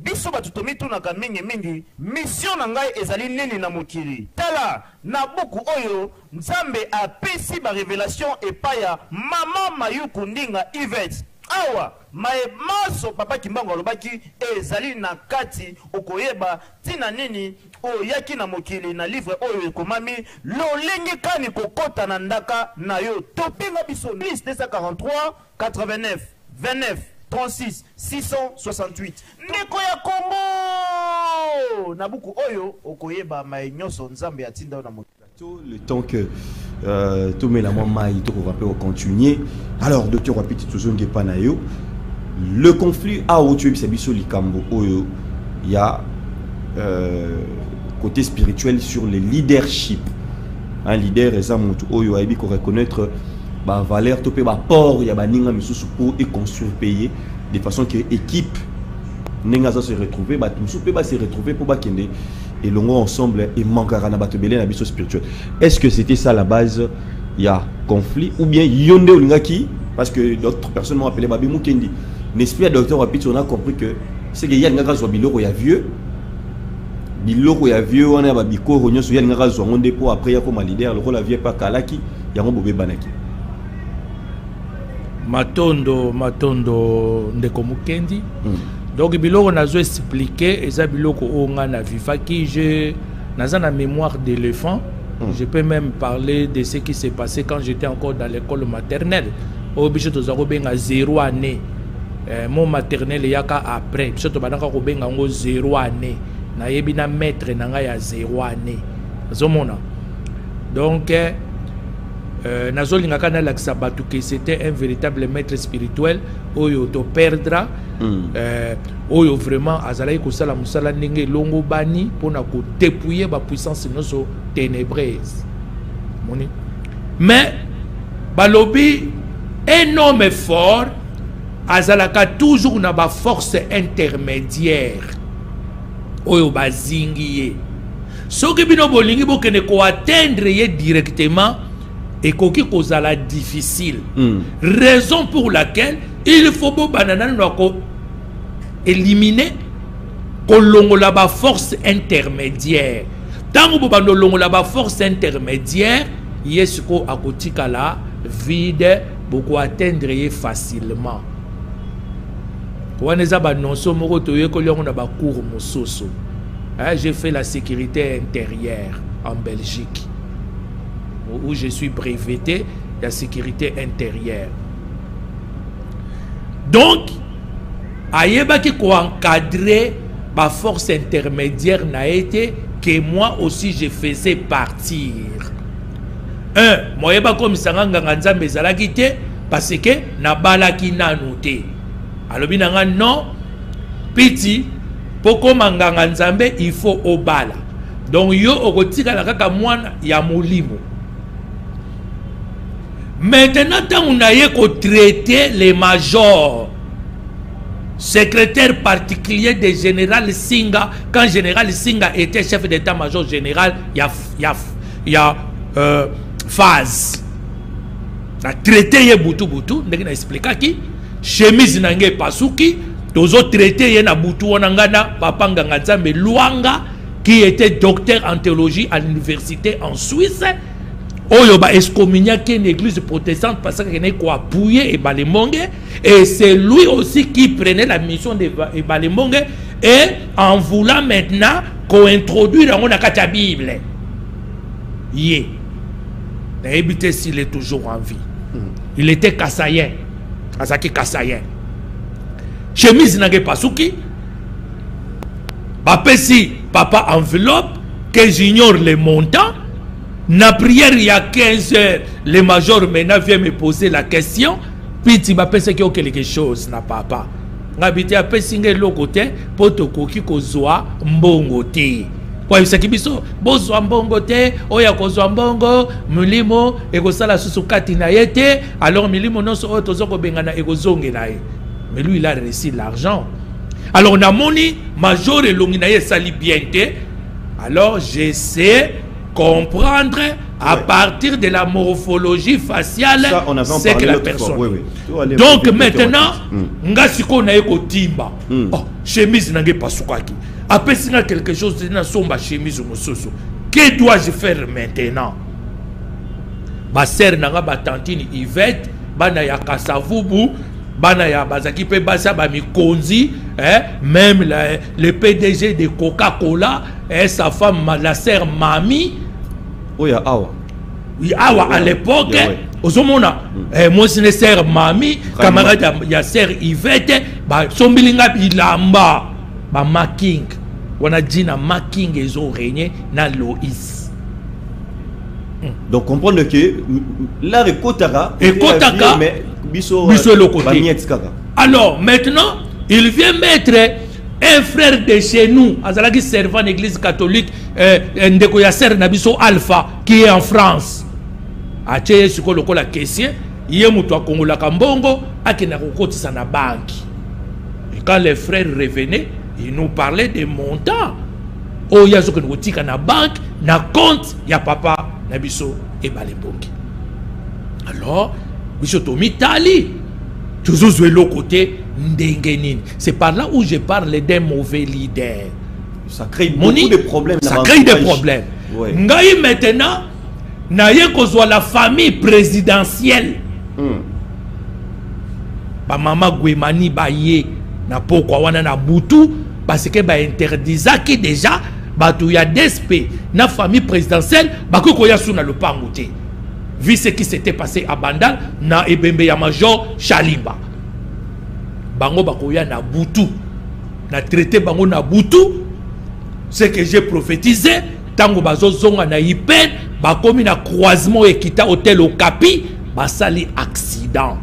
D: biso batutomi tunaka mingi mission na ngai ezali nini na mokili. Tala na buku oyo Nzambe apesi ba révélation epaya mama Mayuku Ndinga Yvette. Awa maso papa Kimbango alobaki ezali na kati okoyeba tina nini oyaki na mokili na livre oyo ekomami lolenge kani kokota na ndaka na yo. Topinga biso 243 89 29 36 668 ndeko ya Congo na buku oyo okoyeba maenyoso Nzambe atinda na mokili.
A: Le temps que tout met la maille, tout va continuer. Alors, docteur Wapiti toujours Ngepanayo, le conflit a où tu es biso likambo oyo, il y a côté spirituel sur le leadership. Un leader est un montu oyo aibi qu'on reconnaître ba valeur topé ba port il y a ba ninga misusu pour et construire payer de façon que équipe ninga ça se retrouver ba tout peut ba se retrouver pour ba kende et l'on ensemble et manquera na batebele na biso spirituel. Est-ce que c'était ça la base? Il y a conflit ou bien yonde olingaki parce que d'autres personnes m'ont appelé Babi Mukendi. N'est-ce pas docteur Wapiti on a compris que c'est que y a nga zo biloko ya vieux biloko ya vieux on a babiko ronyo so ya nga zo ngonde po après ya comme leader le rôle la vieux pas kalaki ya ngobo banaki.
B: Matondo ndeko Mukendi. Donc biloko nazo expliquer eza biloko onga na vivaki je naza na mémoire d'éléphant. Je peux même parler de ce qui s'est passé quand j'étais encore dans l'école maternelle. Au bicho tozako benga 0 année. Mon maternel yaka après bicho to banaka ko benga ngo 0 année. Na yebi na maître na nga ya 0 année. Zomona. Donc nazo lingaka na lakisa batu que c'était un véritable maître spirituel oyo to perdra oyo vraiment azalaki kosala musala ndenge longo bani pona ko dépouiller ba puissance noso ténébreuse moni mais balobi un homme fort azalaka toujours na ba force intermédiaire oyo bazingi ye soki bino bolingi bokene ko atteindre ye directement et koki kozala difficile. Raison pour laquelle il faut bo banana noko éliminer kolongo la ba force intermédiaire. Tant bo bando longo la ba force intermédiaire, yesuko akotika la vide beaucoup atteindre facilement. Kwaneza ba nonso moko toye ko longo na ba cours mososo. J'ai fait la sécurité intérieure en Belgique, où je suis breveté de la sécurité intérieure. Donc, ayeba qui encadrer ma force intermédiaire n'a été que moi aussi je faisais partir. Moi yeba comme sanganga nzambe ezalaki te parce que na balaki nanu te. Alobi nanga non piti poko manganga nzambe il faut obala. Donc yo okotika la kaka mwana ya molimo. Maintenant, tant on a traité les majors, secrétaire particulier de Général Singa, quand Général Singa était chef d'état-major général, il y a phase. On a traité les Boutou, on a expliqué qui chemise nange pasuki, tous autres traités na Boutou onangana, Papa Ngangazambe Luanga, qui était docteur en théologie à l'université en Suisse. oyo ba excommunié une église protestante parce qu'il n'est quoi appuyer et Balemongue, et c'est lui aussi qui prenait la mission de Balemongue, et en voulant maintenant qu'on introduise dans la Bible. Yeah. N'habitez s'il est toujours en vie. Il était kassayen. Azaki kassayen. Chemise n'a pas souki. Bapesi papa enveloppe que j'ignore les montants. Na prière il y a 15 heures, le major maintenant vient me poser la question. Puis tu m'appelles qu'il y a quelque chose na papa. N'habitez à Pessinge le côté pour te koki kozwa mbongo te. Kwa yusaki biso bozwa mbongo te oya kozwa mbongo mulimo ekosala susu kati na yete alors milimo noso oyo tozoko bengana ekozongela ye. Mais lui il a reçu l'argent. Alors na moni major elongi na ye sali bien te. Alors j'essaie comprendre à partir de la morphologie faciale c'est que la personne. Oui. Donc maintenant ngasiko na eko timba. Oh, chemise nange pasukaki. Après si quelque chose de somba chemise ou mososo. Que dois-je faire maintenant? Ma sœur nanga ba tantine Yvette, bana ya Kasavubu, bana ya bazaki pe basa ba mikonzi, même le PDG de Coca-Cola et sa femme la sœur Mami.
A: Oh ya awa.
B: Oui, awa à l'époque, ozomona moi c'est sœur Mami, camarade ya sœur Yvette, ba sombilinga bilamba. Ba making on a dit na making ils ont régné na Loïs.
A: Donc comprendre que là Kotaka
B: mais biso le côté. Alors maintenant il vient mettre un frère de chez nous azalaki servant l'église catholique ndeko ya sœur na biso Alpha qui est en France. Ache siko lokola question yé muto akongola kambongo akina kokotisa na banque. Et quand les frères revenaient il nous parlait des montants. Oh, il y a ce que nous avons na banque, na compte, il y a papa, na biso et Balembongi. Alors, biso tomi tali. Toujours jouer l'autre côté, ndengenin. C'est par là où je parle d'un mauvais leader.
A: Ça crée beaucoup de problèmes.
B: Ça crée des problèmes. Ngai maintenant, na ye kozwa la famille présidentielle. Ba mama Gwemani baye. Na pourquoi wana na butu parce que ba interdisaki déjà batu ya DSP na famille présidentielle ba ko ya suna le pangoute vu ce qui s'était passé à Bandal na ebembe ya major Chalimba bango ba ko ya na butu na traité bango na butu ce que j'ai prophétisé tango bazo zonga na Ipen ba komi na croisement Ekita hôtel Okapi ba sali accident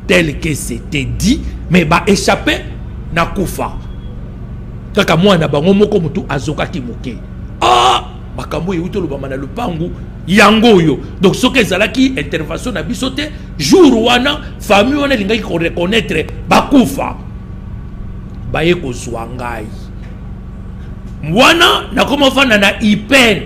B: tel que c'était dit mais ba échappé na kufa kaka mwana bango moko mutu azokaki moke makambo yeuto lobama na lupangu yango yo donc soki ezalaki intervention na biso te jour wana famille wana elingaki ko reconnaître bakufa baye kozwa ngai mwana nakoma fanda na Ipen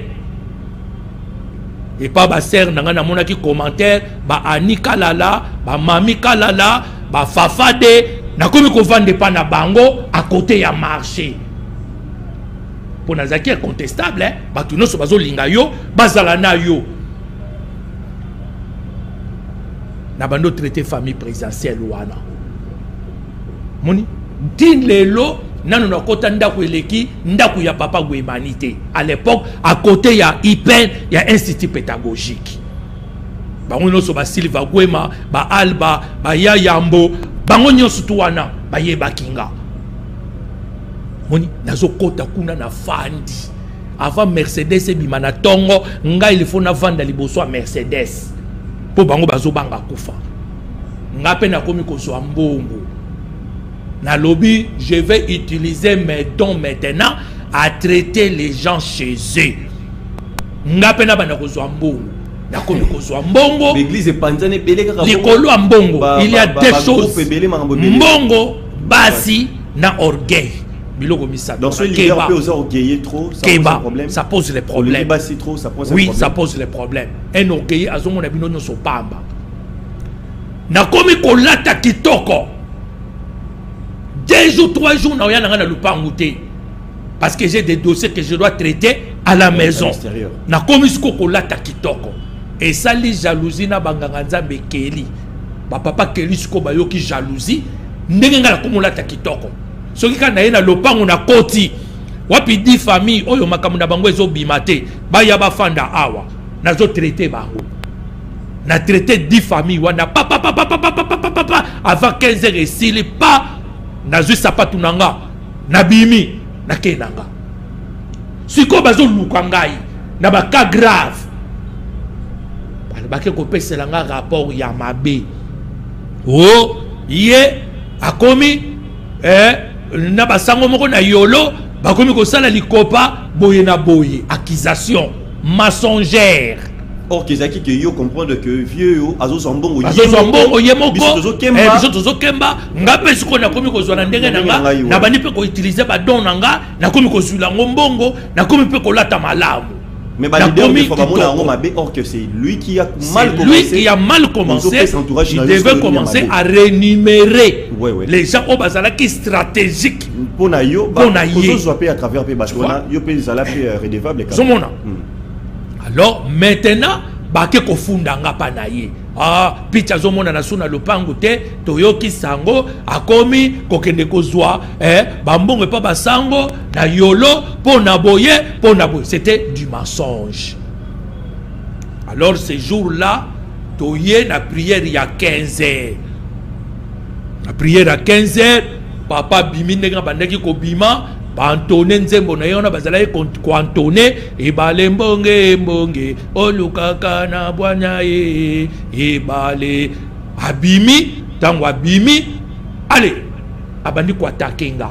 B: et pas ba sœur nanga namonaki commentaire ba Ani Kalala ba Mami Kalala ba Fafade na komi ko vendre pas na bango à côté ya marché pour nazaki incontestable ba tout noso bazo linga yo bazala na yo na bando traité famille présidentielle wana moni din lelo nanu na kota ndaku eleki ndaku ya papa Gwemanité à l'époque à côté ya Ipen ya institut pédagogique bango noso ba Silva Gwema ba Alba ba ya Yambo bango nyonso tu wana baye bakinga moni nazo kota kuna na fandi avant Mercedes ebima na tongo nga il faut na vanda liboso a Mercedes po bango bazo banga kufa nga pe na komi kozwa mbongo na lobby je vais utiliser mes dons maintenant à traiter les gens chez eux nga pe na bana kozwa mbongo na komi kozwa mbongo
A: l'église epanzane belé kaka
B: likolo ya mbongo il y a deux choses mbongo basi na orgueil biloko misato
A: donc ce leader peut oser orgueiller trop ça pose un problème
B: ça pose les problèmes
A: basi trop ça pose
B: oui ça pose les problèmes un orgueil azomona bino nyonso pamba na komi kolata kitoko 2 jours 3 jours na oyana na lupangu te parce que j'ai des dossiers que je dois traiter à la maison na komi siko kolata kitoko et ça li jalousie na banganga nzambe keli ba papa keli siko ba yoki jalousie ndenge ngala komola ta kitoko soki kana ye na lopango na koti wapi 10 famille oyo makamu na bango ezo bimate ba ya ba fanda awa nazo traiter bango na traiter 10 famille wana papa avant 15 heures esili pa nazo sapatu nanga na bimi na kenanga siko bazo luka ngai na ba cas grave bake ko pesela nga rapport ya mabe oh ye akomi na basango moko na yolo bakomi ko sala likopa boye na boye accusation mensongère.
A: Or kezaki que yo comprendre que vieux yo azo zombongo
B: yemoko biso tozo kemba ngape siko na komi ko zwana ndenge nanga na bani pe ko utiliser ba don nanga na komi ko zula ngombongo na komi pe ko lata malamu.
A: Mais or que c'est lui qui a mal commencé.
B: Il devait commencer à rémunérer les gens au bazala qui stratégique
A: pour à travers redevable.
B: Alors maintenant bake ko funda nga pa na ye picha zo mona na suna lopango te toyoki sango akomi kokende kozwa bambongo pa basango na yolo pona boye c'était du mensonge. Alors ce jour-là toye na prière il y a 15 heures. La prière à 15 heures papa bimi ndenge bandaki ko bima Bantone nzembo na yona bazala kwantone ibale mbonge olukaka na bwanya ibale abimi tango abimi allez abandi ko attaquenga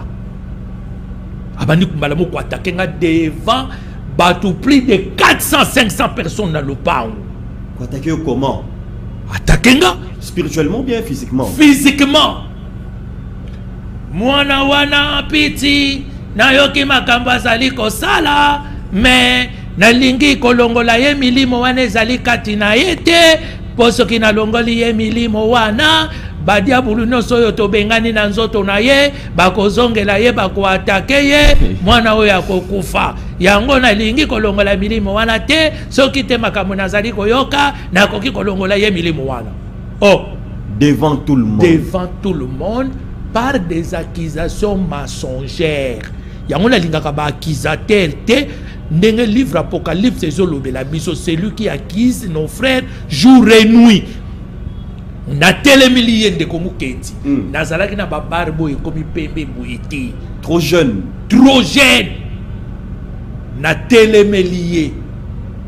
B: abandi kumbala mo ko attaquenga devant batu plus de 400-500 personnes dans le pang.
A: Ko attaquer comment?
B: Attaquenga
A: spirituellement ou bien physiquement?
B: Physiquement. Mwana wana piti na yoki makambo azali kosala mais nalingi kolongola ye milimo wana ezali kati na ye te po soki nalongoli ye milimo wana badiabulu nyonso oyo tobengani na nzoto na ye bakozongela ye bakoatake ye mwana oyo akokufa yango nalingi kolongola milimo wana te soki te makambo nazali koyoka nakoki kolongola ye milimo wana. Oh,
A: devant tout le monde.
B: Devant tout le monde par des accusations mensongères. Yango na lingaka ba accusateur te ndenge livre Apocalypse ezolobela biso celui qui accuse nos frères jour et nuit. Na telemili yende ko muketi nazalaki na babarbo ekomi pembe boyeti
A: trop jeune
B: na telemeli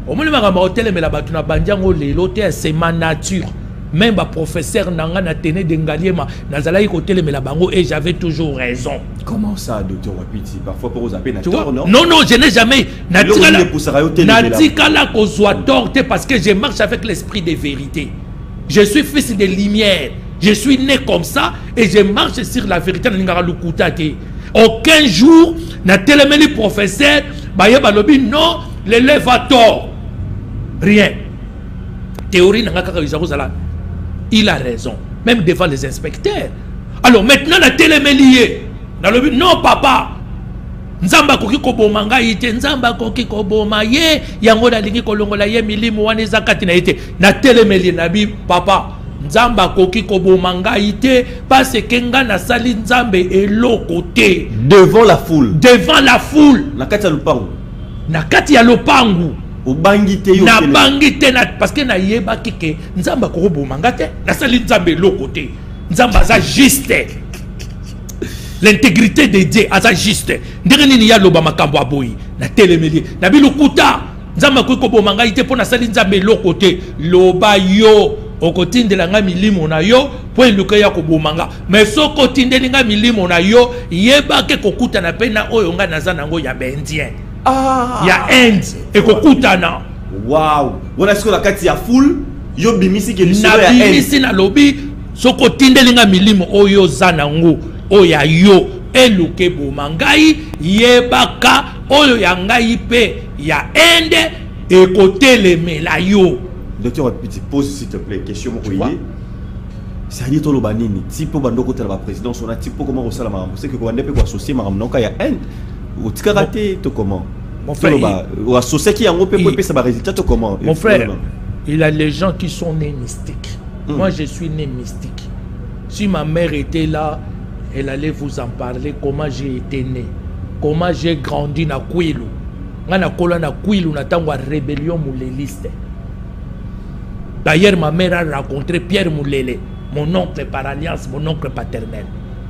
B: omoni makamba otelemela batu na bandiango lelo te c'est ma nature. Même ba professeur nanga na tene d'engaliema nazalaki ko telemela bango et j'avais toujours raison.
A: Comment ça, docteur Wapiti? Parfois pour vous appeler
B: tort, non? Non, je n'ai jamais. Natikala kozwa tort parce que je marche avec l'esprit de vérité. Je suis fils de lumière. Je suis né comme ça et je marche sur la vérité. Aucun jour, na telemeli professeur, baye balobi non, l'élève a tort. Rien. Théorie nanga kaka yuzala. Il a raison, même devant les inspecteurs. Alors maintenant, la télémélié, non papa, nzamba koki koboma ngai te, nzamba koki koboma ye, yango na lingi kolongola ye milimu wana zakati na ite, na télémélié nabi papa, nzamba koki koboma ngai te, parce que nga na sali nzambe eloko te.
A: Devant la foule.
B: Devant la foule.
A: Na kati ya lopangu.
B: Na kati ya lopangu.
A: Na
B: bangite na parce que na yeba kike nzamba ko bomanga te na sali nzambe loko te nzamba za juste l'intégrité de Dieu aza juste ndenge nini ya loba makambo aboyi na telemeli na bilukuta nzamba ko bomanga ite pona sali nzambe loko te loba yo okotindela nga milimo na yo po eluka ya ko bomanga mais soko tindelinga milimo na yo yeba ke kokuta na pena oyo nga naza nango ya bendien. Il y a Inde et kokutana.
A: Waouh. On a ce qu'on a kati ya full. Yo bimisi ke lisolo
B: ya Inde. Na bimisi na lobi soko tindelinga milimo oyo zanango oya yo eluke bomangai yebaka oyo ya ngai pe ya Inde et kotelemela yo.
A: Docteur Wapiti, pose s'il te plaît question mo koyé. C'est dit tolo banini tipo bandoko tala ba présidence on a tipo comment osala marambo c'est que ko ande pe ko associer marambo noka ya Inde. Au Tikarate, comment?
B: Mon frère,
A: ou associé qui a un peu ça va résultat comment?
B: Mon frère, il y a les gens qui sont nés mystiques. Moi, je suis né mystique. Si ma mère était là, elle allait vous en parler, comment j'ai été né, comment j'ai grandi na Kwilu. Na kola na Kwilu na tangwa rébellion mouléliste. D'ailleurs, ma mère a rencontré Pierre Moulele, mon oncle par alliance, mon oncle paternel.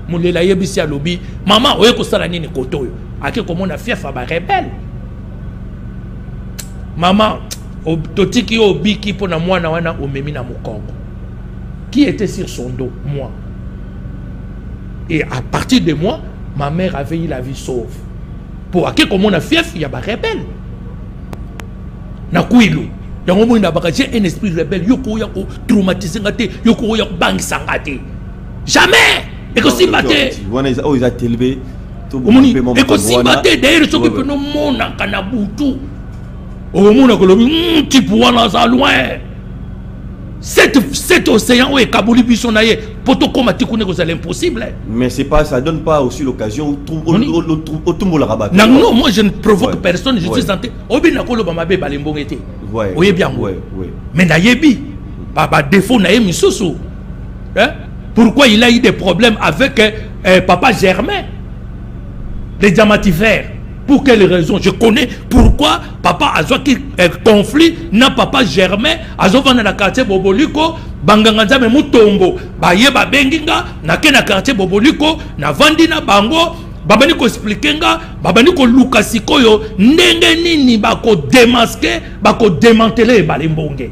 B: Moulele a yebisi a lobi, maman, oye ko sala nini koto yo. Ake komo na fief ba rebelle. Maman, totiki obiki po na mwana wana omemi na Mukongo. Qui était sur son dos? Moi. Et à partir de moi, ma mère avait eu la vie sauve. Pour que comme on a fief, il y a des rebelles. Na Kwilu. J'ai un esprit rebelle. Yoko yako traumatisé ngate. Yoko yako bang sangate. Jamais. Et que si bate.
A: Oh, ils ont élevé.
B: Et que si bate d'ailleurs ce que peut nous mona kanabutu. Oh mona kolobi type wana za loin. Cet océan où est Kabouli Bissonaye, poto comme c'est l'impossible.
A: Mais c'est pas, ça donne pas aussi l'occasion au Tumbo la rabat.
B: Non, moi je ne provoque personne, je suis santé. Obi Nakolo Bamabe Balimbongete. Oui, bien. Mais Nayebi, Baba défaut Naye Missoussou. Pourquoi il a eu des problèmes avec Papa Germain, les diamantifères? Pour quelle raison? Je connais pourquoi papa a qui conflit na papa Germain a dans la quartier Boboliko banganganza me mutombo baye ba benginga na ke na quartier Boboliko na vandi na bango babani ko expliquer nga babani ko lukasiko yo ndenge nini bako démasquer bako démanteler balimbonge.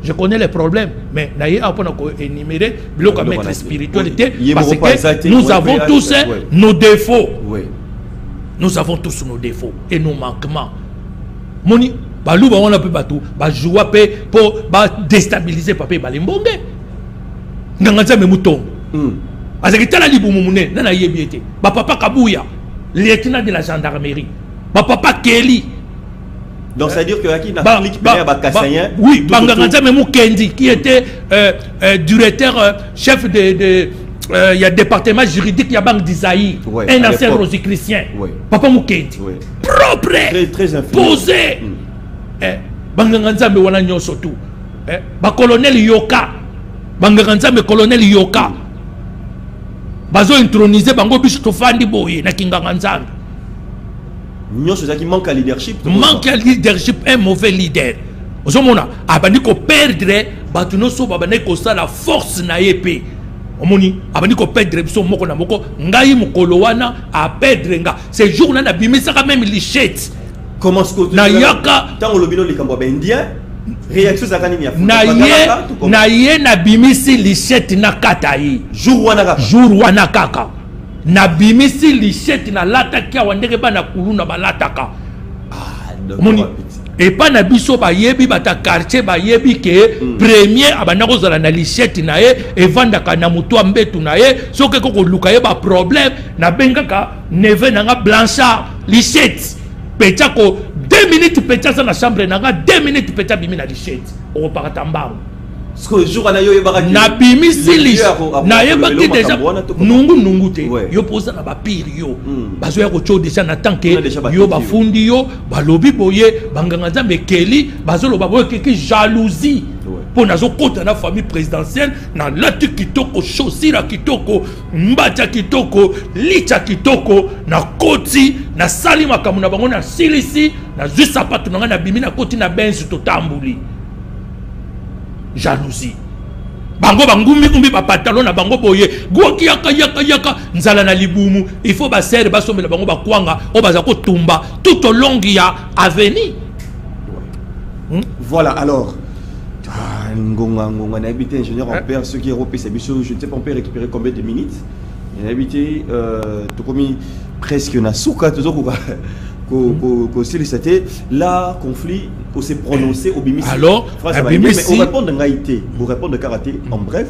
B: Je connais les problèmes, mais naïe a pas énumérer bloc maître spiritualité parce que nous avons tous nos défauts. Nous avons tous nos défauts et nos manquements. Moni, balou ba on a peu batou, ba joua pe pour ba déstabiliser papa balimbonge. Ngangaza me mouton. Azaki tala libu mumune na yebiete. Ba papa Kabouya, lieutenant de la gendarmerie. Ba papa Kelly.
A: Donc ça veut dire que Aki n'a pas ba Kassayen.
B: Oui, Bangangaza me Mukendi qui était directeur chef de il y a département juridique, il y a Banque d'Isaïe, un ancien rosichristien. Papa Mukendi. Propre,
A: très
B: posé. Banganganza me wana nyoso tout. Ba colonel Yoka. Banganganza me colonel Yoka. Bazo intronisé bango bicho tofandi boye na Kinganganza.
A: Nyoso ça qui manque à leadership.
B: Manque à leadership, un mauvais leader. Ozomona abandi ko perdre batuno so babane ko ça la force na épée. Omoni abandi ko perdre biso moko na moko ngai mukolo wana a perdre nga ce jour na na bimisa ka même lichette
A: comment ce que
B: na yaka
A: tant le bino likambo ba indien réaction za kanini ya
B: na ye na bimisi lichette na katai
A: jour
B: wana kaka na bimisi lichette na lataki wandeke bana kuluna balataka omoni et pas na biso ba yebi bata quartier ba yebi ke premier abana ko zala na lichette na ye et vanda ka na mutu ambetu na ye soke ko luka ye ba problème na bengaka neve na nga Blanchard lichette pecha ko 2 minutes pecha na chambre na nga 2 minutes pecha bimi na lichette o parata mbango
A: ce que jour na yo yebaka
B: na bimi silis na yebaki déjà nungu te yo posa na ba pire yo bazo ya ko cho déjà na tant que yo ba fundi yo balobi boye banganga nzambe keli bazo lo ba boye ki jalousie pour nazo kota na famille présidentielle na lati kitoko chaussira kitoko mbata kitoko licha kitoko na koti na salima kamuna bango na silisi na juste sapatu na bimi na koti na benzi to tambuli jalousie bango bangumi umbi ba pantalon na bango boye goki yaka nzala na libumu il faut ba serre ba somela bango ba kwanga o baza ko tumba tout au long ya avenir.
A: Voilà alors ngonga na habité ingénieur en père ceux qui européens c'est biso je ne sais pas on peut récupérer combien de minutes il a habité tout comme presque na souka toujours c'était là conflit pour se prononcer au Bimisi.
B: Alors,
A: Bimisi, on répond de Ngaïté, on répond de karaté. En bref,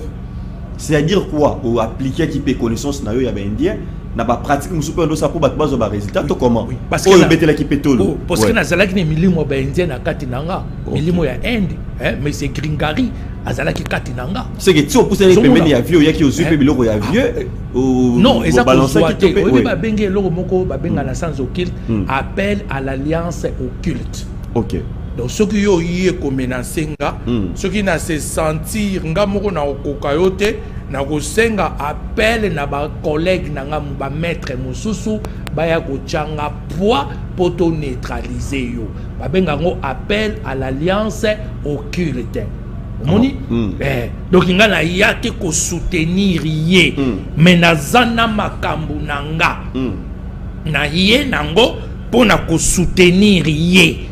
A: c'est-à-dire quoi? Ou appliquer qui peut connaissance na yo ya indien, na ba pratique musu pe ndo ça pour battre ba résultat to comment?
B: Parce que
A: bete la qui peut tolo.
B: Parce que na zalaki ni milimo ba indien na katinanga, milimo ya Inde, mais c'est gringari. Azalaki katinanga.
A: C'est que si on pousse les pemeni ya vieux, ya qui aussi pe biloko ya vieux.
B: Non, et ça balancer qui te. Oui, ba bengue loko moko ba benga na sans occulte, appel à l'alliance occulte.
A: OK.
B: donc ceux qui ont eu comme menacé nga ceux qui n'a se sentir nga moko na okokayote na ko senga appel na ba collègue na nga ba maître mususu ba ya ko changa poids pour to neutraliser yo ba benga ngo appel à l'alliance occulte moni donc nga na yaki ko soutenir ye mais na zana makambu nanga na ye nango pour na ko soutenir ye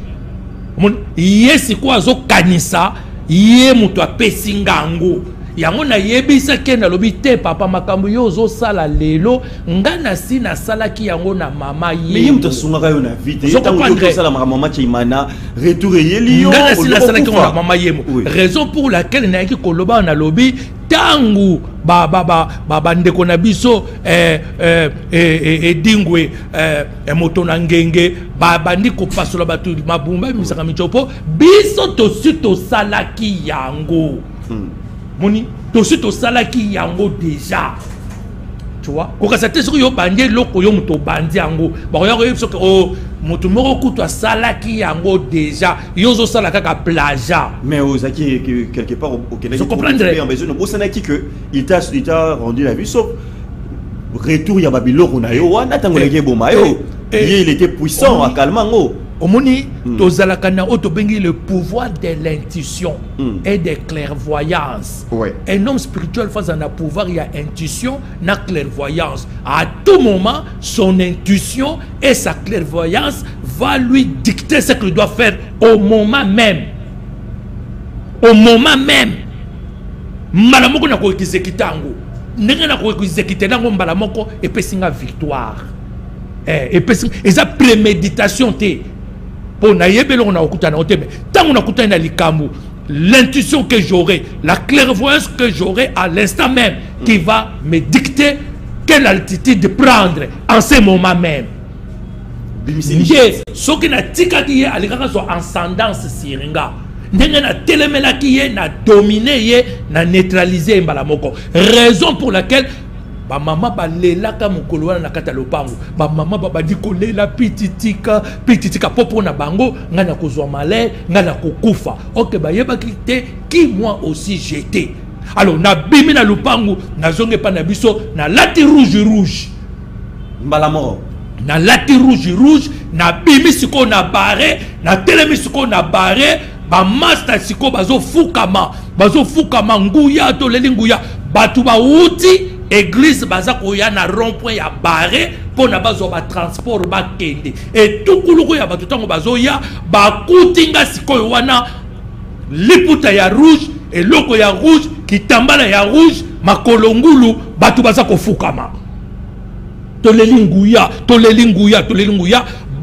B: ye siko azo kanisa ye muto apesi ngango yango na yebisa ke na lobi te papa makambo yo zo sala lelo ngana si na sala ki yango na mama ye
A: mais muto sunga yo na vite ye tango to sala mama chimana retour yeli yo
B: ngana si na sala ki na mama ye mo raison pour laquelle na ki koloba na lobi tangu ba ndeko na biso dingwe moto na ngenge bandi ko pasola batu mabumba misaka michopo biso to suto sala ki yango moni to suite au salaki yango déjà tu vois ko kasate so yo bandi loko yo muto bandi yango ba yo yo so o muto moko kutu salaki yango déjà yo zo sala kaka plagiat
A: mais ozaki quelque part au Québec
B: je comprendrais
A: au Sanaki que il t'a rendu la vie sauf retour ya babiloko na yo wana tango leke boma yo il était puissant à calmango.
B: Omoni, tozalakana otobengi le pouvoir de l'intuition et de clairvoyance. Un homme spirituel face à un pouvoir, il y a intuition, na clairvoyance. À tout moment, son intuition et sa clairvoyance va lui dicter ce qu'il doit faire au moment même. Au moment même. Malamoko na ko kizekitango. Ndenge na ko kizekitenango malamoko et pesinga victoire. Et ça préméditation té. Pour l'intuition que j'aurai, la clairvoyance que j'aurai à l'instant même qui va me dicter quelle altitude prendre en ce moment même. Ce qui n'a tika qui est à son ascendance siringa. Na telemela qui est na dominé na neutralisé mbalamoko. Raison pour laquelle ba mama ba lela ka mukolo wana na kata lopango ba mama ba di ko lela pititika popo na bango ngana kozwa malais ngana kokufa OK ba yeba kite qui moi aussi j'étais alors na bimi na lopango na zonge pa na biso na lati rouge
A: mbalamo
B: na lati rouge na bimi siko na barre na telemi siko na barre ba master siko bazo fukama nguya to leli nguya batu ba uti église baza koya na rond-point ya barré pour na bazo ba transport ba kende et tout kuluko ya batu tango bazo ya ba kutinga sikoyo wana liputa ya rouge et loko ya rouge kitambala ya rouge makolongulu batu baza kofukama to lelinguya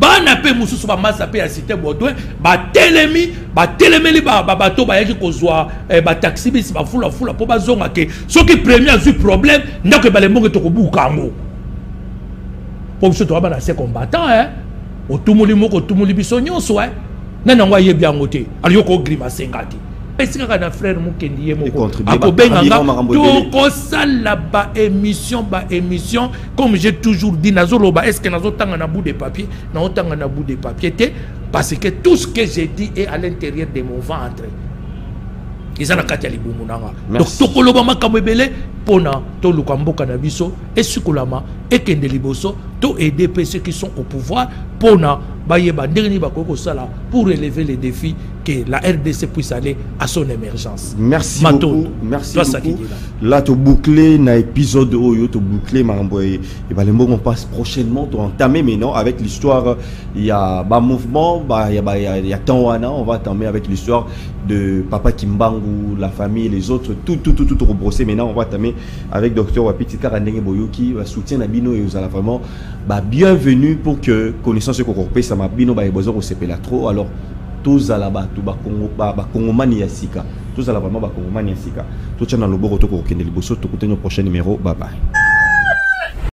B: bana pe mususu ba masa pe ya cité Baudouin ba telemeli ba bato ba yaki kozwa ba taxi bis ba fula po bazonga ke soki premier a eu problème ndako ba le monge to kobuka ngo po biso to ba na se combattant otumuli moko tumuli biso nyonso nana ngwa yebi angote aliyoko grimace ngati esika kana frère mukendi ye moko akobenga to sala ba émission comme j'ai toujours dit nazoloba est-ce que nazotanga na bout de papier na otanga na bout de papier parce que tout ce que j'ai dit est à l'intérieur de mon ventre. Ils ont donc tokoloba makambo ebele pona to lukamboka na biso et sukolama et kende liboso to aider ceux qui sont au pouvoir pona bayeba ndeni bakoko sala pour relever les défis que la RDC puisse aller à son émergence.
A: Merci beaucoup. Merci beaucoup. Là to boucler na épisode oyo to boucler makambo et balembo on passe prochainement to entamer maintenant avec l'histoire il y a ba mouvement il y a Tawana on va entamer avec l'histoire de Papa Kimbangu, la famille, les autres, tout rebrossé. Maintenant, on va entamer avec Dr Wapiti Karandenge Boyo qui va soutenir Nabino et vous allez vraiment bienvenue pour que connaissance corporelle ça m'a bino besoin au CP là trop. Alors, tous à la bas, tout Kongomani Yasika, tous à la vraiment Kongomani Yasika. Tout ça dans le Boroto Kokende Liboso, tout côté nos prochains numéros. Bye bye.